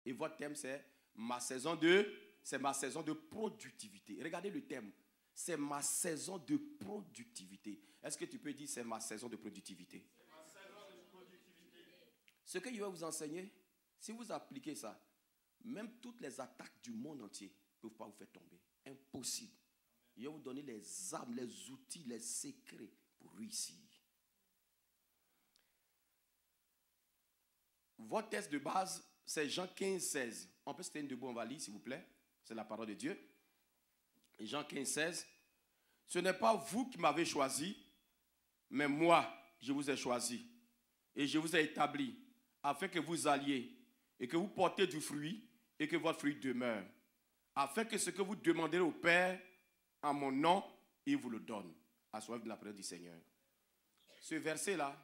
Et votre thème, c'est ma saison de productivité. Regardez le thème. C'est ma saison de productivité. Est-ce que tu peux dire c'est ma saison de productivité? C'est ma saison de productivité. Ce que je vais vous enseigner, si vous appliquez ça, même toutes les attaques du monde entier ne peuvent pas vous faire tomber. Impossible. Je vais vous donner les armes, les outils, les secrets pour réussir. Votre texte de base, c'est Jean 15, 16. On peut se tenir debout, on va lire, s'il vous plaît. C'est la parole de Dieu. Et Jean 15, 16. Ce n'est pas vous qui m'avez choisi, mais moi, je vous ai choisi. Et je vous ai établi, afin que vous alliez et que vous portez du fruit et que votre fruit demeure. Afin que ce que vous demanderez au Père en mon nom, il vous le donne. Assoiffez de la prière du Seigneur. Ce verset-là,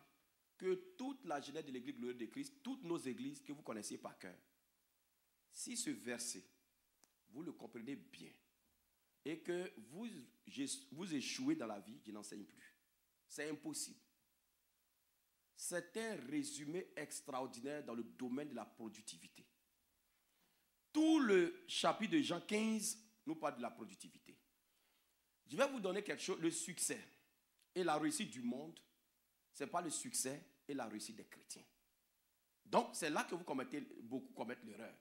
que toute la jeunesse de l'église glorieuse de Christ, toutes nos églises que vous connaissez par cœur, si ce verset, vous le comprenez bien, et que vous échouez dans la vie, je n'enseigne plus. C'est impossible. C'est un résumé extraordinaire dans le domaine de la productivité. Tout le chapitre de Jean 15 nous parle de la productivité. Je vais vous donner quelque chose, le succès et la réussite du monde, ce n'est pas le succès et la réussite des chrétiens. Donc, c'est là que beaucoup commettent l'erreur.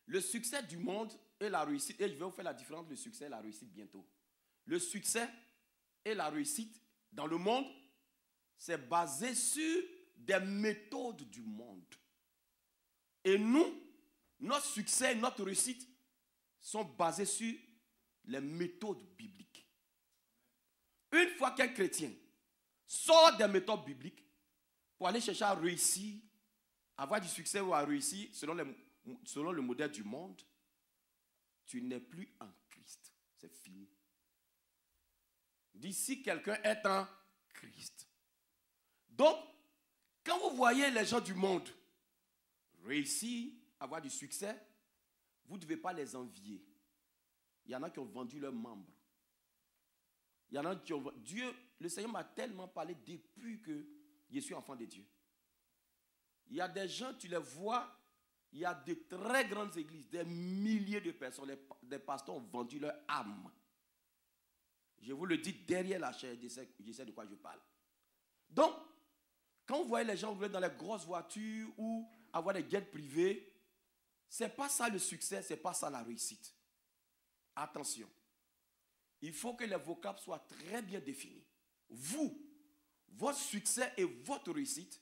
Le succès du monde et la réussite, et je vais vous faire la différence entre le succès et la réussite bientôt. Le succès et la réussite dans le monde, c'est basé sur des méthodes du monde. Et nous, notre succès et notre réussite sont basés sur les méthodes bibliques. Une fois qu'un chrétien sort des méthodes bibliques pour aller chercher à réussir, avoir du succès ou à réussir selon le modèle du monde, tu n'es plus en Christ. C'est fini. D'ici, quelqu'un est en Christ. Donc, quand vous voyez les gens du monde réussir, avoir du succès, vous ne devez pas les envier. Il y en a qui ont vendu leurs membres. Il y en a qui ont... Le Seigneur m'a tellement parlé depuis que je suis enfant de Dieu. Il y a des gens, tu les vois, il y a de très grandes églises, des milliers de personnes, des pasteurs ont vendu leur âme. Je vous le dis derrière la chair, je sais de quoi je parle. Donc, quand vous voyez les gens rouler dans les grosses voitures ou avoir des jets privés, ce n'est pas ça le succès, ce n'est pas ça la réussite. Attention, il faut que les vocables soient très bien définis. Vous, votre succès et votre réussite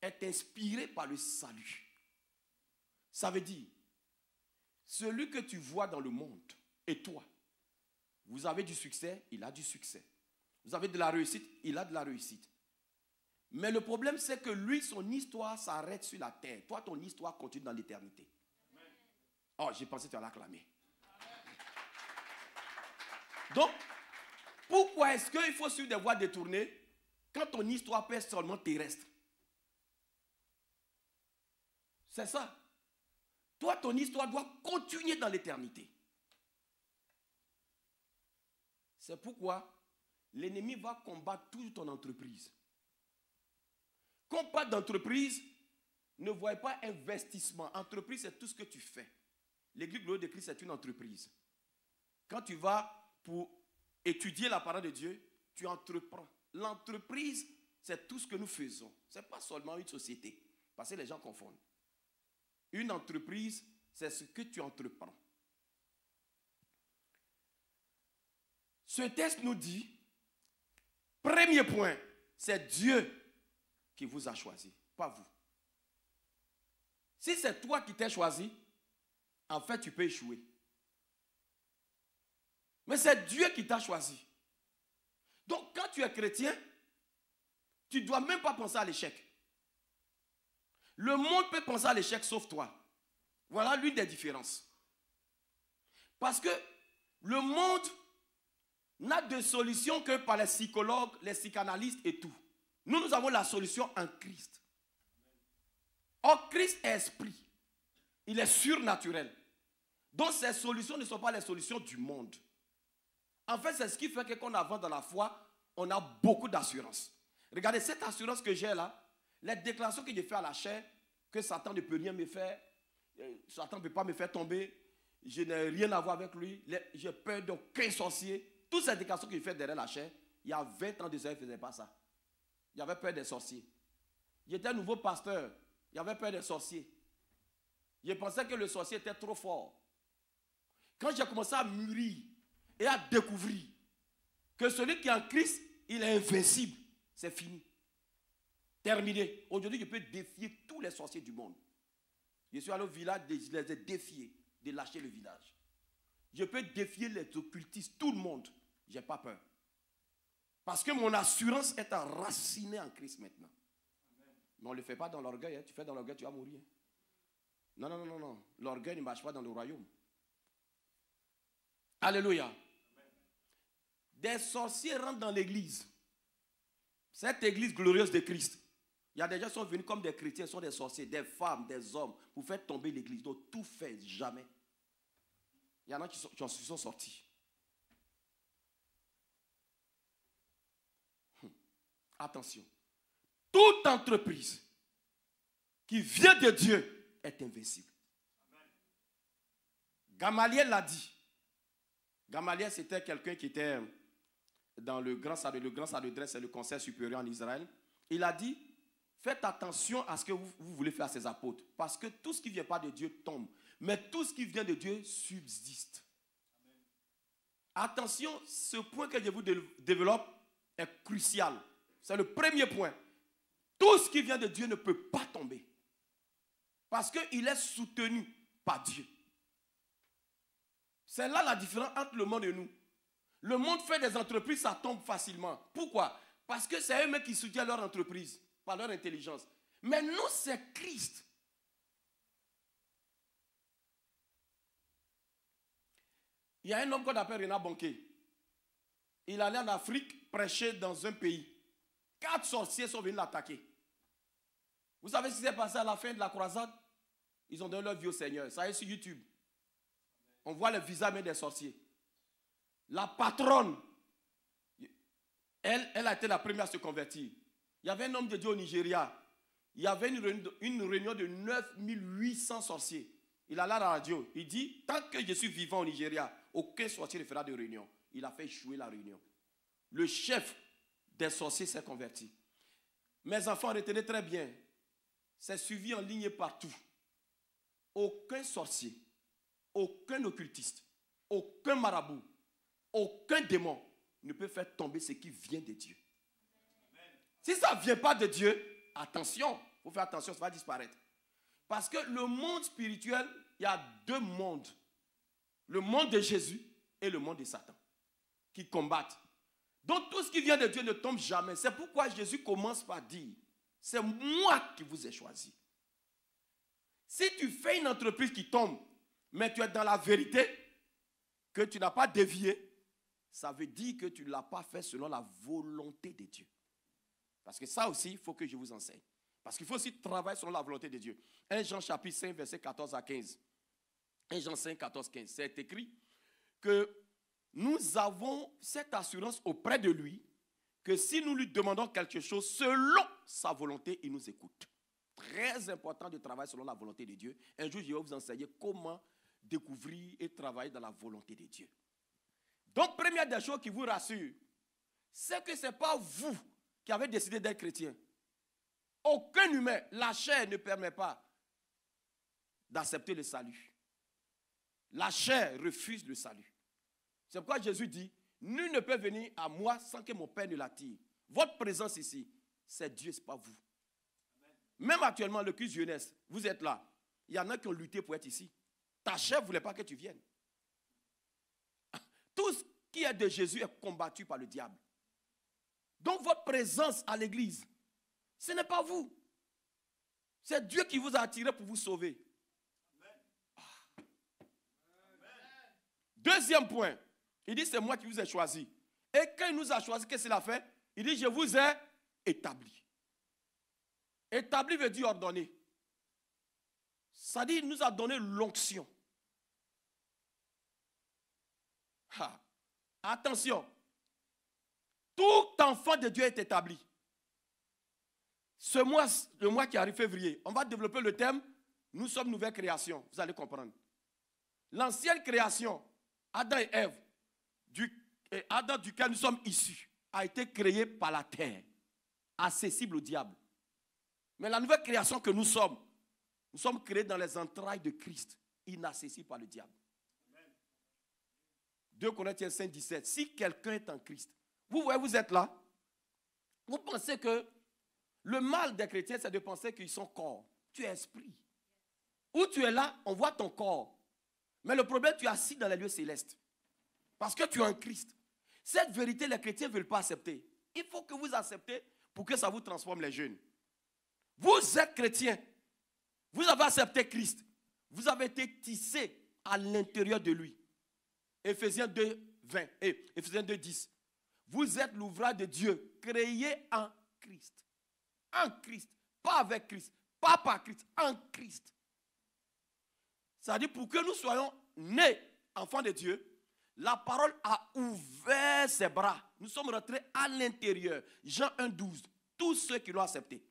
est inspiré par le salut. Ça veut dire, celui que tu vois dans le monde et toi, vous avez du succès, il a du succès. Vous avez de la réussite, il a de la réussite. Mais le problème, c'est que lui, son histoire s'arrête sur la terre. Toi, ton histoire continue dans l'éternité. Oh, j'ai pensé que tu allais acclamer. Donc, pourquoi est-ce qu'il faut suivre des voies détournées quand ton histoire peut être seulement terrestre? C'est ça. Toi, ton histoire doit continuer dans l'éternité. C'est pourquoi l'ennemi va combattre toute ton entreprise. Combat d'entreprise, ne voyez pas investissement. Entreprise, c'est tout ce que tu fais. L'église glorieuse de Christ, c'est une entreprise. Quand tu vas pour étudier la parole de Dieu, tu entreprends. L'entreprise, c'est tout ce que nous faisons. Ce n'est pas seulement une société. Parce que les gens confondent. Une entreprise, c'est ce que tu entreprends. Ce texte nous dit, premier point, c'est Dieu qui vous a choisi, pas vous. Si c'est toi qui t'es choisi, en fait, tu peux échouer. Mais c'est Dieu qui t'a choisi. Donc, quand tu es chrétien, tu ne dois même pas penser à l'échec. Le monde peut penser à l'échec sauf toi. Voilà l'une des différences. Parce que le monde n'a de solution que par les psychologues, les psychanalystes et tout. Nous avons la solution en Christ. Or, Christ est esprit. Il est surnaturel. Donc, ces solutions ne sont pas les solutions du monde. En fait, c'est ce qui fait que quand on avance dans la foi, on a beaucoup d'assurance. Regardez, cette assurance que j'ai là, les déclarations que j'ai faites à la chair, que Satan ne peut rien me faire, Satan ne peut pas me faire tomber, je n'ai rien à voir avec lui, j'ai peur d'aucun sorcier. Toutes ces déclarations qu'il fait derrière la chair, il y a 20 ans de ça, il ne faisait pas ça. Il avait peur des sorciers. J'étais un nouveau pasteur, il avait peur des sorciers. Je pensais que le sorcier était trop fort. Quand j'ai commencé à mûrir et à découvrir que celui qui est en Christ, il est invincible, c'est fini. Terminé. Aujourd'hui, je peux défier tous les sorciers du monde. Je suis allé au village, je les ai défiés de lâcher le village. Je peux défier les occultistes, tout le monde. Je n'ai pas peur. Parce que mon assurance est enracinée en Christ maintenant. Mais on ne le fait pas dans l'orgueil. Hein. Tu fais dans l'orgueil, tu vas mourir. Non, non, non, non, non. L'orgueil ne marche pas dans le royaume. Alléluia. Des sorciers rentrent dans l'église. Cette église glorieuse de Christ. Il y a des gens qui sont venus comme des chrétiens, sont des sorciers, des femmes, des hommes, pour faire tomber l'église. Donc tout fait jamais. Il y en a qui sont sortis. Attention. Toute entreprise qui vient de Dieu est invincible. Gamaliel l'a dit. Gamaliel, c'était quelqu'un qui était dans le grand Sanhédrin, c'est le conseil supérieur en Israël. Il a dit, faites attention à ce que vous voulez faire à ces apôtres. Parce que tout ce qui ne vient pas de Dieu tombe. Mais tout ce qui vient de Dieu subsiste. Amen. Attention, ce point que je vous développe est crucial. C'est le premier point. Tout ce qui vient de Dieu ne peut pas tomber. Parce qu'il est soutenu par Dieu. C'est là la différence entre le monde et nous. Le monde fait des entreprises, ça tombe facilement. Pourquoi? Parce que c'est eux-mêmes qui soutiennent leur entreprise, par leur intelligence. Mais nous, c'est Christ. Il y a un homme qu'on appelle Renard Bonquet. Il allait en Afrique prêcher dans un pays. 4 sorciers sont venus l'attaquer. Vous savez ce qui s'est passé à la fin de la croisade? Ils ont donné leur vie au Seigneur. Ça est sur YouTube. On voit le visage même des sorciers. La patronne, elle a été la première à se convertir. Il y avait un homme de Dieu au Nigeria. Il y avait une réunion de 9800 sorciers. Il allait à la radio. Il dit, tant que je suis vivant au Nigeria, aucun sorcier ne fera de réunion. Il a fait échouer la réunion. Le chef des sorciers s'est converti. Mes enfants, retenez très bien. C'est suivi en ligne partout. Aucun sorcier, aucun occultiste, aucun marabout, aucun démon ne peut faire tomber ce qui vient de Dieu. Amen. Si ça ne vient pas de Dieu, attention, il faut faire attention, ça va disparaître. Parce que le monde spirituel, il y a 2 mondes. Le monde de Jésus et le monde de Satan qui combattent. Donc tout ce qui vient de Dieu ne tombe jamais. C'est pourquoi Jésus commence par dire, c'est moi qui vous ai choisi. Si tu fais une entreprise qui tombe, mais tu es dans la vérité, que tu n'as pas dévié, ça veut dire que tu ne l'as pas fait selon la volonté de Dieu. Parce que ça aussi, il faut que je vous enseigne. Parce qu'il faut aussi travailler selon la volonté de Dieu. 1 Jean chapitre 5, verset 14 à 15. 1 Jean 5, 14, 15. C'est écrit que nous avons cette assurance auprès de lui que si nous lui demandons quelque chose selon sa volonté, il nous écoute. Très important de travailler selon la volonté de Dieu. Un jour, je vais vous enseigner comment découvrir et travailler dans la volonté de Dieu. Donc, première des choses qui vous rassure, c'est que ce n'est pas vous qui avez décidé d'être chrétien. Aucun humain, la chair ne permet pas d'accepter le salut. La chair refuse le salut. C'est pourquoi Jésus dit, nul ne peut venir à moi sans que mon Père ne l'attire. Votre présence ici, c'est Dieu, ce n'est pas vous. Amen. Même actuellement, le culte jeunesse, vous êtes là. Il y en a qui ont lutté pour être ici. Ta chair ne voulait pas que tu viennes. Tout ce qui est de Jésus est combattu par le diable. Donc votre présence à l'église, ce n'est pas vous. C'est Dieu qui vous a attiré pour vous sauver. Amen. Deuxième point, il dit c'est moi qui vous ai choisi. Et quand il nous a choisi, qu'est-ce qu'il a fait? Il dit je vous ai établi. Établi veut dire ordonné. Ça dit il nous a donné l'onction. Attention, tout enfant de Dieu est établi. Ce mois, le mois qui arrive, février, on va développer le thème « Nous sommes nouvelle création ». Vous allez comprendre. L'ancienne création, Adam et Ève, Adam duquel nous sommes issus, a été créé par la terre, accessible au diable. Mais la nouvelle création que nous sommes créés dans les entrailles de Christ, inaccessibles par le diable. 2 Corinthiens 5, 17. Si quelqu'un est en Christ, vous voyez, vous êtes là, vous pensez que le mal des chrétiens, c'est de penser qu'ils sont corps. Tu es esprit. Où tu es là, on voit ton corps. Mais le problème, tu es assis dans les lieux célestes. Parce que tu es en Christ. Cette vérité, les chrétiens ne veulent pas accepter. Il faut que vous acceptez pour que ça vous transforme les jeunes. Vous êtes chrétiens. Vous avez accepté Christ. Vous avez été tissé à l'intérieur de lui. Éphésiens 2, 20 et Éphésiens 2, 10. Vous êtes l'ouvrage de Dieu, créé en Christ. En Christ. Pas avec Christ. Pas par Christ. En Christ. C'est-à-dire pour que nous soyons nés enfants de Dieu, la parole a ouvert ses bras. Nous sommes rentrés à l'intérieur. Jean 1, 12. Tous ceux qui l'ont accepté.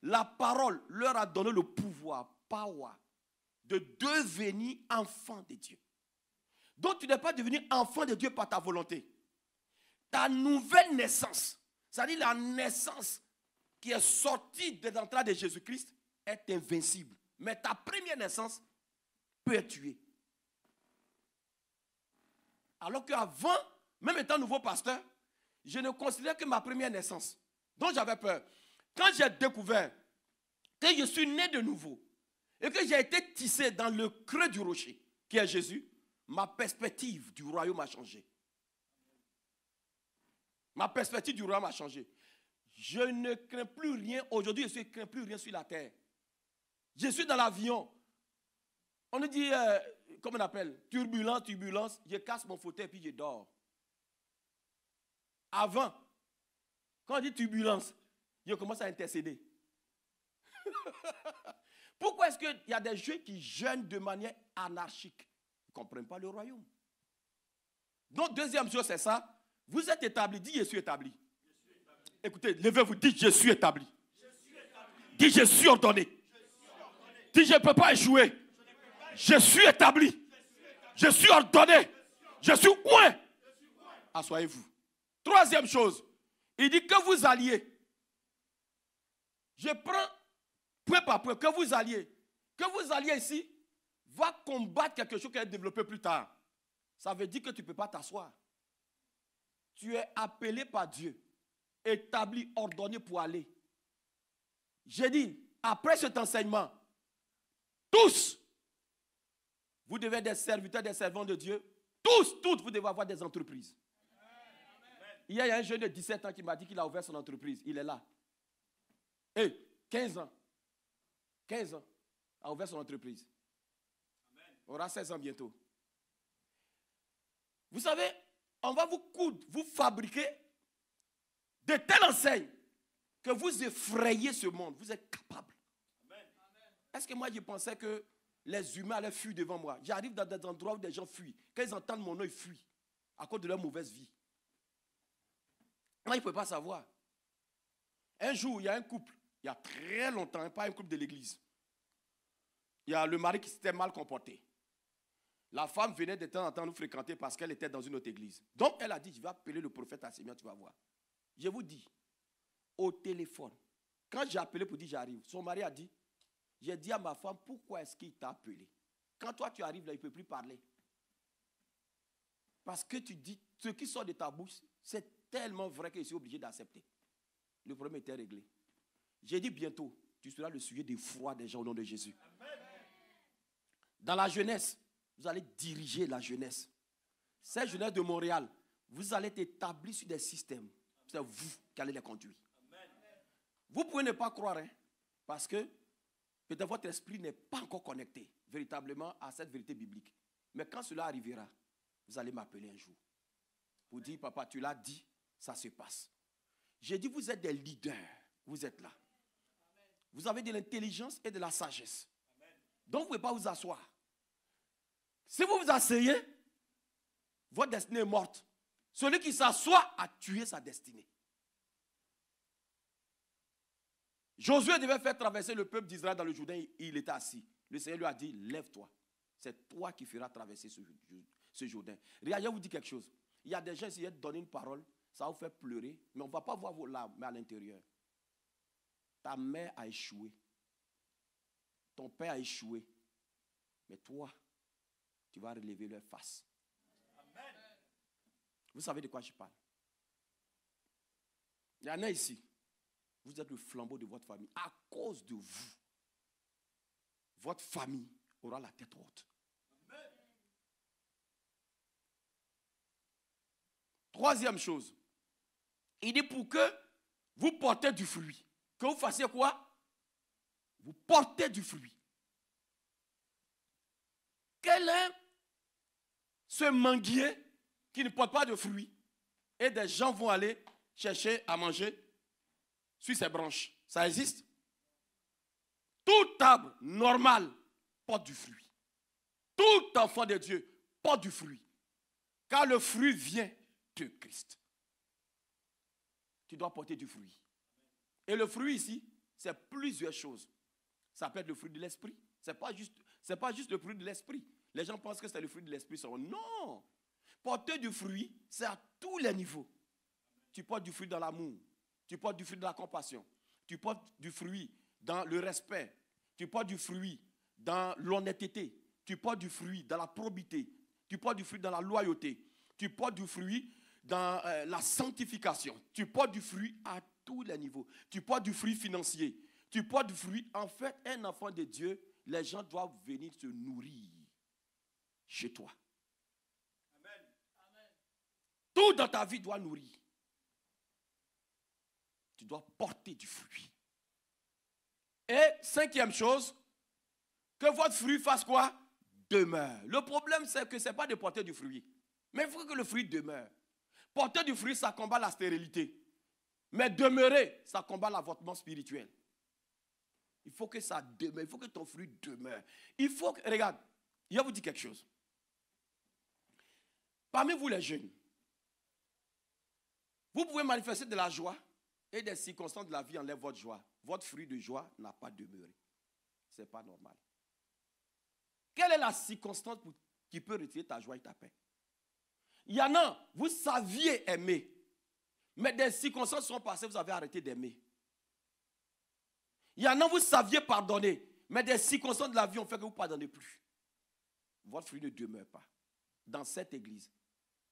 La parole leur a donné le pouvoir, power, de devenir enfants de Dieu. Donc tu n'es pas devenu enfant de Dieu par ta volonté. Ta nouvelle naissance, c'est-à-dire la naissance qui est sortie de l'entrée de Jésus-Christ, est invincible. Mais ta première naissance peut être tuée. Alors qu'avant, même étant nouveau pasteur, je ne considérais que ma première naissance. Donc j'avais peur. Quand j'ai découvert que je suis né de nouveau et que j'ai été tissé dans le creux du rocher, qui est Jésus, ma perspective du royaume a changé. Ma perspective du royaume a changé. Je ne crains plus rien. Aujourd'hui, je ne crains plus rien sur la terre. Je suis dans l'avion. On nous dit, comment on appelle, turbulence. Je casse mon fauteuil et puis je dors. Avant, quand on dit turbulence, je commence à intercéder. Pourquoi est-ce qu'il y a des jeux qui jeûnent de manière anarchique? Ils ne comprennent pas le royaume. Donc, deuxième chose, c'est ça. Vous êtes établi. Dis, je suis établi. Écoutez, levez-vous, dites, je suis établi. Dis, je suis ordonné. Dis, je ne peux pas échouer. Je suis établi. Je suis ordonné. Je suis oint. Assoyez-vous. Troisième chose, il dit que vous alliez. Je prends point par point, que vous alliez ici, va combattre quelque chose qui est développé plus tard. Ça veut dire que tu ne peux pas t'asseoir. Tu es appelé par Dieu, établi, ordonné pour aller. J'ai dit, après cet enseignement, tous, vous devez être des serviteurs, des servants de Dieu. Tous, vous devez avoir des entreprises. Hier, il y a un jeune de 17 ans qui m'a dit qu'il a ouvert son entreprise. Il est là. 15 ans. 15 ans. A ouvert son entreprise. On aura 16 ans bientôt. Vous savez, on va vous coudre, vous fabriquer de telles enseignes que vous effrayez ce monde. Vous êtes capable. Est-ce que moi, je pensais que les humains allaient fuir devant moi? J'arrive dans des endroits où des gens fuient. Quand ils entendent mon nom, ils fuient à cause de leur mauvaise vie. Moi, ils ne peuvent pas savoir. Un jour, il y a un couple, il y a très longtemps, pas un couple de l'église. Il y a le mari qui s'était mal comporté. La femme venait de temps en temps nous fréquenter parce qu'elle était dans une autre église. Donc, elle a dit, je vais appeler le prophète à Seigneur, tu vas voir. Je vous dis, au téléphone, quand j'ai appelé pour dire j'arrive, son mari a dit, j'ai dit à ma femme, pourquoi est-ce qu'il t'a appelé? Quand toi tu arrives là, il ne peut plus parler. Parce que tu dis, ce qui sort de ta bouche, c'est tellement vrai que je suis obligé d'accepter. Le problème était réglé. J'ai dit bientôt, tu seras le sujet des froids des gens au nom de Jésus. Amen. Dans la jeunesse, vous allez diriger la jeunesse. Cette jeunesse de Montréal, vous allez être établi sur des systèmes. C'est vous qui allez les conduire. Amen. Vous pouvez ne pas croire, hein, parce que peut-être votre esprit n'est pas encore connecté véritablement à cette vérité biblique. Mais quand cela arrivera, vous allez m'appeler un jour. Pour dire, papa, tu l'as dit, ça se passe. J'ai dit, vous êtes des leaders. Vous êtes là. Vous avez de l'intelligence et de la sagesse. Donc, vous ne pouvez pas vous asseoir. Si vous vous asseyez, votre destinée est morte. Celui qui s'assoit a tué sa destinée. Josué devait faire traverser le peuple d'Israël dans le Jourdain. Il était assis. Le Seigneur lui a dit, lève-toi. C'est toi qui feras traverser ce Jourdain. Regarde, je vous dis quelque chose. Il y a des gens qui viennent donner une parole, ça va vous faire pleurer, mais on ne va pas voir vos larmes, mais à l'intérieur. Ta mère a échoué. Ton père a échoué. Mais toi, tu vas relever leur face. Amen. Vous savez de quoi je parle? Il y en a ici. Vous êtes le flambeau de votre famille. À cause de vous, votre famille aura la tête haute. Amen. Troisième chose. Il dit pour que vous portez du fruit. Que vous fassiez quoi? Vous portez du fruit. Quel est ce manguier qui ne porte pas de fruits? Et des gens vont aller chercher à manger sur ses branches. Ça existe? Tout arbre normal porte du fruit. Tout enfant de Dieu porte du fruit. Car le fruit vient de Christ. Tu dois porter du fruit. Et le fruit ici, c'est plusieurs choses. Ça peut être le fruit de l'esprit. Ce n'est pas juste le fruit de l'esprit. Les gens pensent que c'est le fruit de l'esprit. Non. Porter du fruit, c'est à tous les niveaux. Tu portes du fruit dans l'amour. Tu portes du fruit dans la compassion. Tu portes du fruit dans le respect. Tu portes du fruit dans l'honnêteté. Tu portes du fruit dans la probité. Tu portes du fruit dans la loyauté. Tu portes du fruit dans la sanctification. Tu portes du fruit à tous les niveaux. Tu portes du fruit financier. Tu portes du fruit. En fait, un enfant de Dieu, les gens doivent venir se nourrir chez toi. Amen. Tout dans ta vie doit nourrir. Tu dois porter du fruit. Et cinquième chose, que votre fruit fasse quoi? Demeure. Le problème, c'est que ce n'est pas de porter du fruit. Mais il faut que le fruit demeure. Porter du fruit, ça combat la stérilité. Mais demeurer, ça combat l'avortement spirituel. Il faut que ça demeure. Il faut que ton fruit demeure. Il faut que, regarde, je vais vous dire quelque chose. Parmi vous les jeunes, vous pouvez manifester de la joie et des circonstances de la vie enlèvent votre joie. Votre fruit de joie n'a pas demeuré. Ce n'est pas normal. Quelle est la circonstance qui peut retirer ta joie et ta paix? Il y en a, vous saviez aimer, mais des circonstances sont passées, vous avez arrêté d'aimer. Il y en a, vous saviez pardonner, mais des circonstances de la vie ont fait que vous ne pardonnez plus. Votre fruit ne demeure pas. Dans cette église,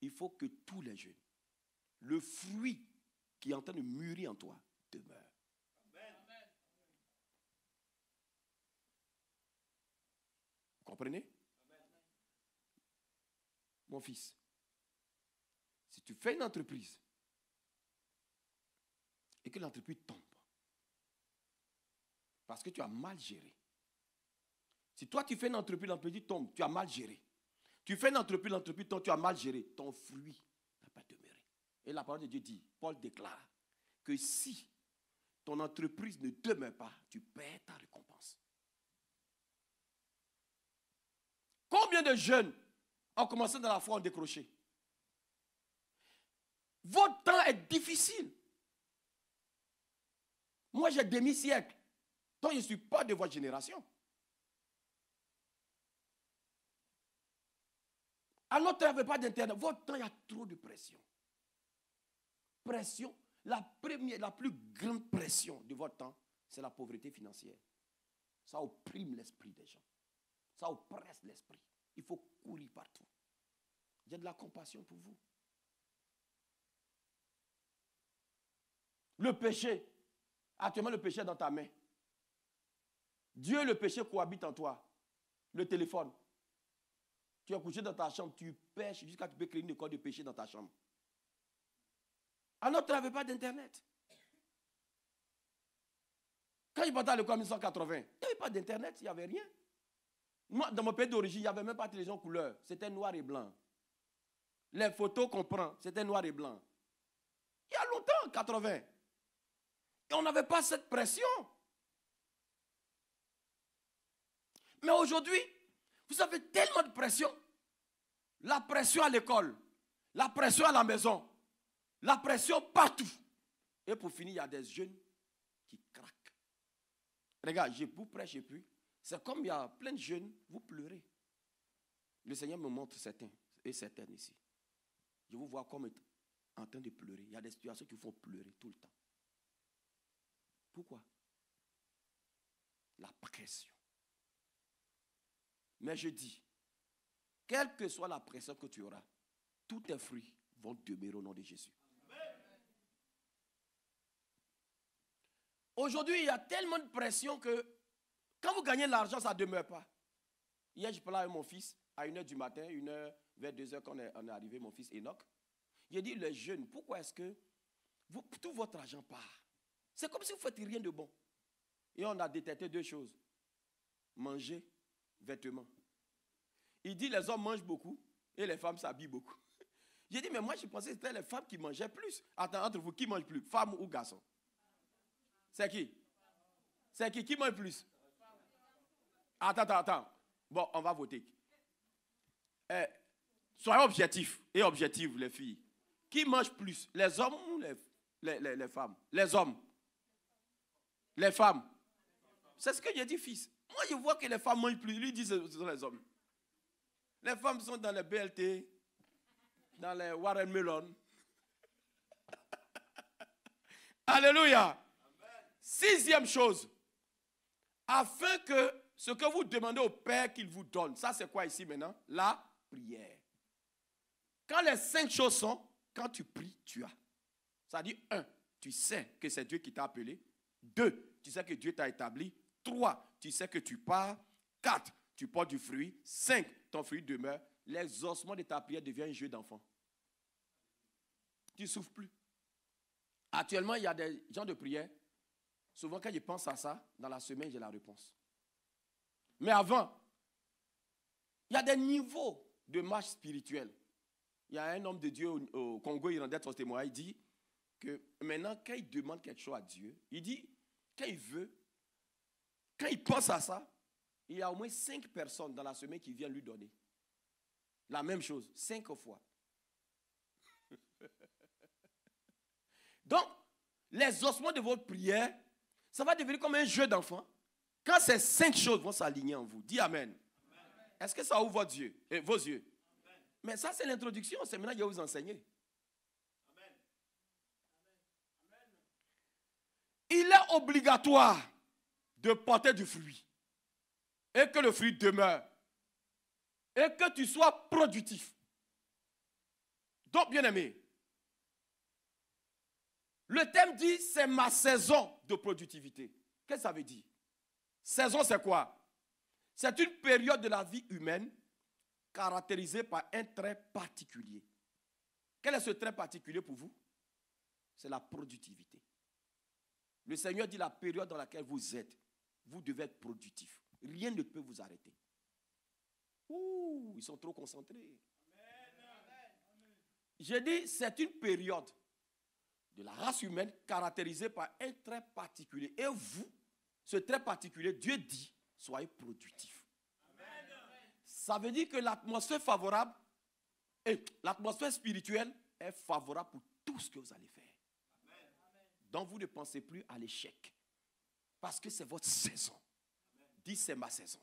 il faut que tous les jeunes, le fruit qui est en train de mûrir en toi, demeure. Amen. Vous comprenez? Amen. Mon fils, si tu fais une entreprise et que l'entreprise tombe, parce que tu as mal géré. Si toi tu fais une entreprise, l'entreprise tombe, tu as mal géré. Tu fais une entreprise, l'entreprise tombe, tu as mal géré. Ton fruit n'a pas demeuré. Et la parole de Dieu dit, Paul déclare, que si ton entreprise ne demeure pas, tu perds ta récompense. Combien de jeunes en commençant dans la foi ont décroché? Votre temps est difficile. Moi, j'ai demi-siècle. Donc, je ne suis pas de votre génération. À notre temps, il n'y avait pas d'internet. Votre temps, il y a trop de pression. Pression. La plus grande pression de votre temps, c'est la pauvreté financière. Ça opprime l'esprit des gens. Ça oppresse l'esprit. Il faut courir partout. J'ai de la compassion pour vous. Le péché. Actuellement, le péché est dans ta main. Dieu et le péché cohabitent en toi. Le téléphone. Tu es couché dans ta chambre, tu pêches jusqu'à ce que tu peux créer une école de péché dans ta chambre. À notre temps, il n'y avait pas d'internet. Quand je partais à l'école en 1980, il n'y avait pas d'internet, il n'y avait rien. Moi, dans mon pays d'origine, il n'y avait même pas de télévision couleur. C'était noir et blanc. Les photos qu'on prend, c'était noir et blanc. Il y a longtemps, 80. Et on n'avait pas cette pression. Mais aujourd'hui, vous avez tellement de pression. La pression à l'école, la pression à la maison, la pression partout. Et pour finir, il y a des jeunes qui craquent. Regarde, je vous prêche et puis, c'est comme il y a plein de jeunes, vous pleurez. Le Seigneur me montre certains et certaines ici. Je vous vois comme en train de pleurer. Il y a des situations qui vous font pleurer tout le temps. Pourquoi? La pression. Mais je dis, quelle que soit la pression que tu auras, tous tes fruits vont demeurer au nom de Jésus. Aujourd'hui, il y a tellement de pression que quand vous gagnez de l'argent, ça ne demeure pas. Hier, je parlais avec mon fils à 1h du matin, 1h, vers 2h quand on est arrivé, mon fils Enoch. Il a dit, les jeunes, pourquoi est-ce que tout votre argent part? C'est comme si vous ne faites rien de bon. Et on a détecté deux choses. Manger, vêtements. Il dit, les hommes mangent beaucoup et les femmes s'habillent beaucoup. J'ai dit, mais moi, je pensais que c'était les femmes qui mangeaient plus. Attends, entre vous, qui mange plus? Femme ou garçon? C'est qui? C'est qui? Qui mange plus? Attends. Bon, on va voter. Soyons objectifs et objectives, les filles. Qui mange plus? Les hommes ou les femmes? Les hommes. Les femmes. C'est ce que j'ai dit, fils. Moi, je vois que les femmes mangent plus. Lui dit que ce sont les hommes. Les femmes sont dans les BLT, dans les Warren Melon. Alléluia. Sixième chose. Afin que ce que vous demandez au Père qu'il vous donne, ça c'est quoi ici maintenant? La prière. Quand les 5 choses sont, quand tu pries, tu as. Ça dit 1, tu sais que c'est Dieu qui t'a appelé. 2, tu sais que Dieu t'a établi. 3, tu sais que tu pars. 4, tu portes du fruit. 5, ton fruit demeure. L'exaucement de ta prière devient un jeu d'enfant. Tu ne souffres plus. Actuellement, il y a des gens de prière. Souvent, quand je pense à ça, dans la semaine, j'ai la réponse. Mais avant, il y a des niveaux de marche spirituelle. Il y a un homme de Dieu au Congo, il rendait son témoignage, il dit que maintenant, quand il demande quelque chose à Dieu, il dit, quand il veut, quand il pense à ça, il y a au moins 5 personnes dans la semaine qui viennent lui donner. La même chose, 5 fois. Donc, les ossements de votre prière, ça va devenir comme un jeu d'enfant. Quand ces 5 choses vont s'aligner en vous, dis Amen. Est-ce que ça ouvre vos yeux? Amen. Mais ça, c'est l'introduction. C'est maintenant que je vais vous enseigner. Amen. Il est obligatoire de porter du fruit. Et que le fruit demeure. Et que tu sois productif. Donc, bien aimé, le thème dit, c'est ma saison de productivité. Qu'est-ce que ça veut dire? Saison, c'est quoi? C'est une période de la vie humaine caractérisée par un trait particulier. Quel est ce trait particulier pour vous? C'est la productivité. Le Seigneur dit la période dans laquelle vous êtes, vous devez être productif. Rien ne peut vous arrêter. Ouh, ils sont trop concentrés. J'ai dit, c'est une période de la race humaine caractérisée par un trait particulier. Et vous, ce trait particulier, Dieu dit, soyez productifs. Ça veut dire que l'atmosphère favorable et l'atmosphère spirituelle est favorable pour tout ce que vous allez faire. Donc vous ne pensez plus à l'échec. Parce que c'est votre saison. Dis, c'est ma saison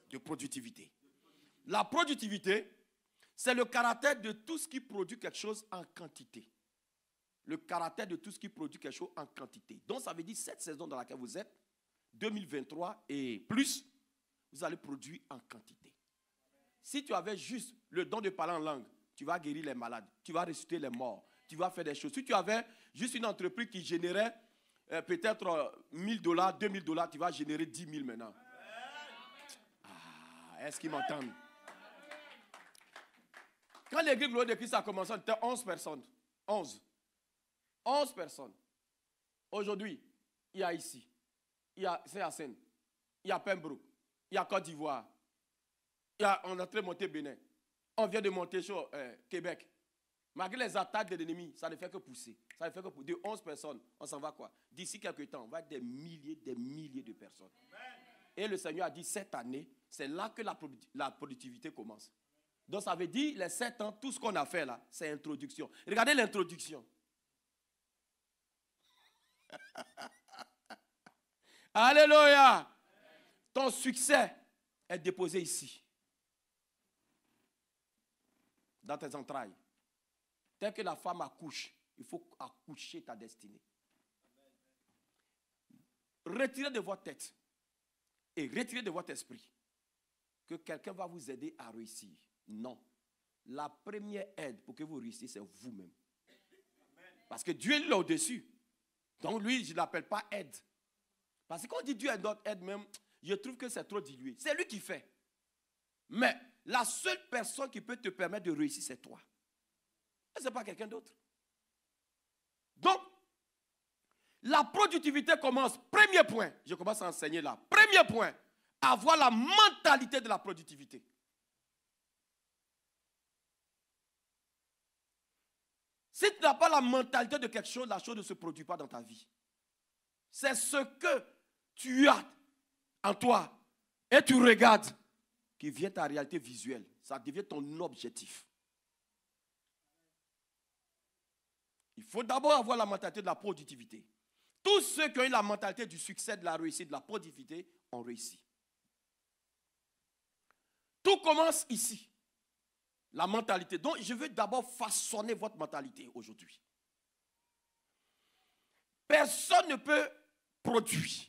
de productivité. La productivité, c'est le caractère de tout ce qui produit quelque chose en quantité. Le caractère de tout ce qui produit quelque chose en quantité. Donc ça veut dire cette saison dans laquelle vous êtes, 2023 et plus, vous allez produire en quantité. Si tu avais juste le don de parler en langue, tu vas guérir les malades, tu vas ressusciter les morts, tu vas faire des choses. Si tu avais juste une entreprise qui générait peut-être $1000, $2000, tu vas générer 10 000 maintenant. Ah, est-ce qu'ils m'entendent? Quand l'église Gloire de Christ a commencé, on était 11 personnes. 11 personnes. Aujourd'hui, il y a ici, il y a Saint-Hyacinthe, il y a Pembroke, il y a Côte d'Ivoire, on est en train de monter Bénin, on vient de monter sur Québec. Malgré les attaques de l'ennemi, ça ne fait que pousser. Ça ne fait que pousser. De 11 personnes, on s'en va quoi? D'ici quelques temps, on va être des milliers de personnes. Et le Seigneur a dit, cette année, c'est là que la productivité commence. Donc ça veut dire, les 7 ans, tout ce qu'on a fait là, c'est introduction. Regardez l'introduction. Alléluia. Ton succès est déposé ici. Dans tes entrailles. Tel que la femme accouche, il faut accoucher ta destinée. Retirez de votre tête et retirez de votre esprit que quelqu'un va vous aider à réussir. Non. La première aide pour que vous réussissiez, c'est vous-même. Parce que Dieu est là au-dessus. Donc lui, je ne l'appelle pas aide. Parce que quand on dit Dieu est notre aide même, je trouve que c'est trop dilué. C'est lui qui fait. Mais la seule personne qui peut te permettre de réussir, c'est toi. Ce n'est pas quelqu'un d'autre. Donc, la productivité commence. Premier point, je commence à enseigner là. Premier point, avoir la mentalité de la productivité. Si tu n'as pas la mentalité de quelque chose, la chose ne se produit pas dans ta vie. C'est ce que tu as en toi et tu regardes qui vient ta réalité visuelle. Ça devient ton objectif. Il faut d'abord avoir la mentalité de la productivité. Tous ceux qui ont eu la mentalité du succès, de la réussite, de la productivité, ont réussi. Tout commence ici. La mentalité. Donc, je veux d'abord façonner votre mentalité aujourd'hui. Personne ne peut produire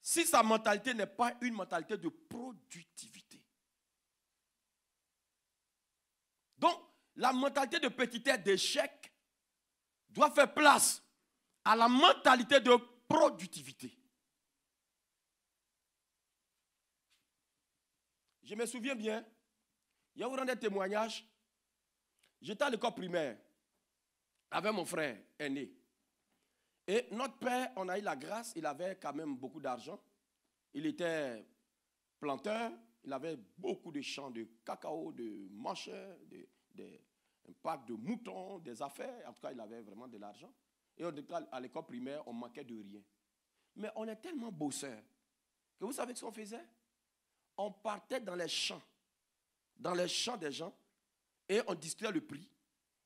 si sa mentalité n'est pas une mentalité de productivité. Donc, la mentalité de petitesse, d'échec, doit faire place à la mentalité de productivité. Je me souviens bien, il y a eu des témoignages. J'étais à l'école primaire avec mon frère aîné. Et notre père, on a eu la grâce, il avait quand même beaucoup d'argent. Il était planteur, il avait beaucoup de champs de cacao, de mancheurs, un pack de moutons, des affaires. En tout cas, il avait vraiment de l'argent. Et à l'école primaire, on manquait de rien. Mais on est tellement bosseurs que vous savez ce qu'on faisait? On partait dans les champs des gens, et on distribuait le prix.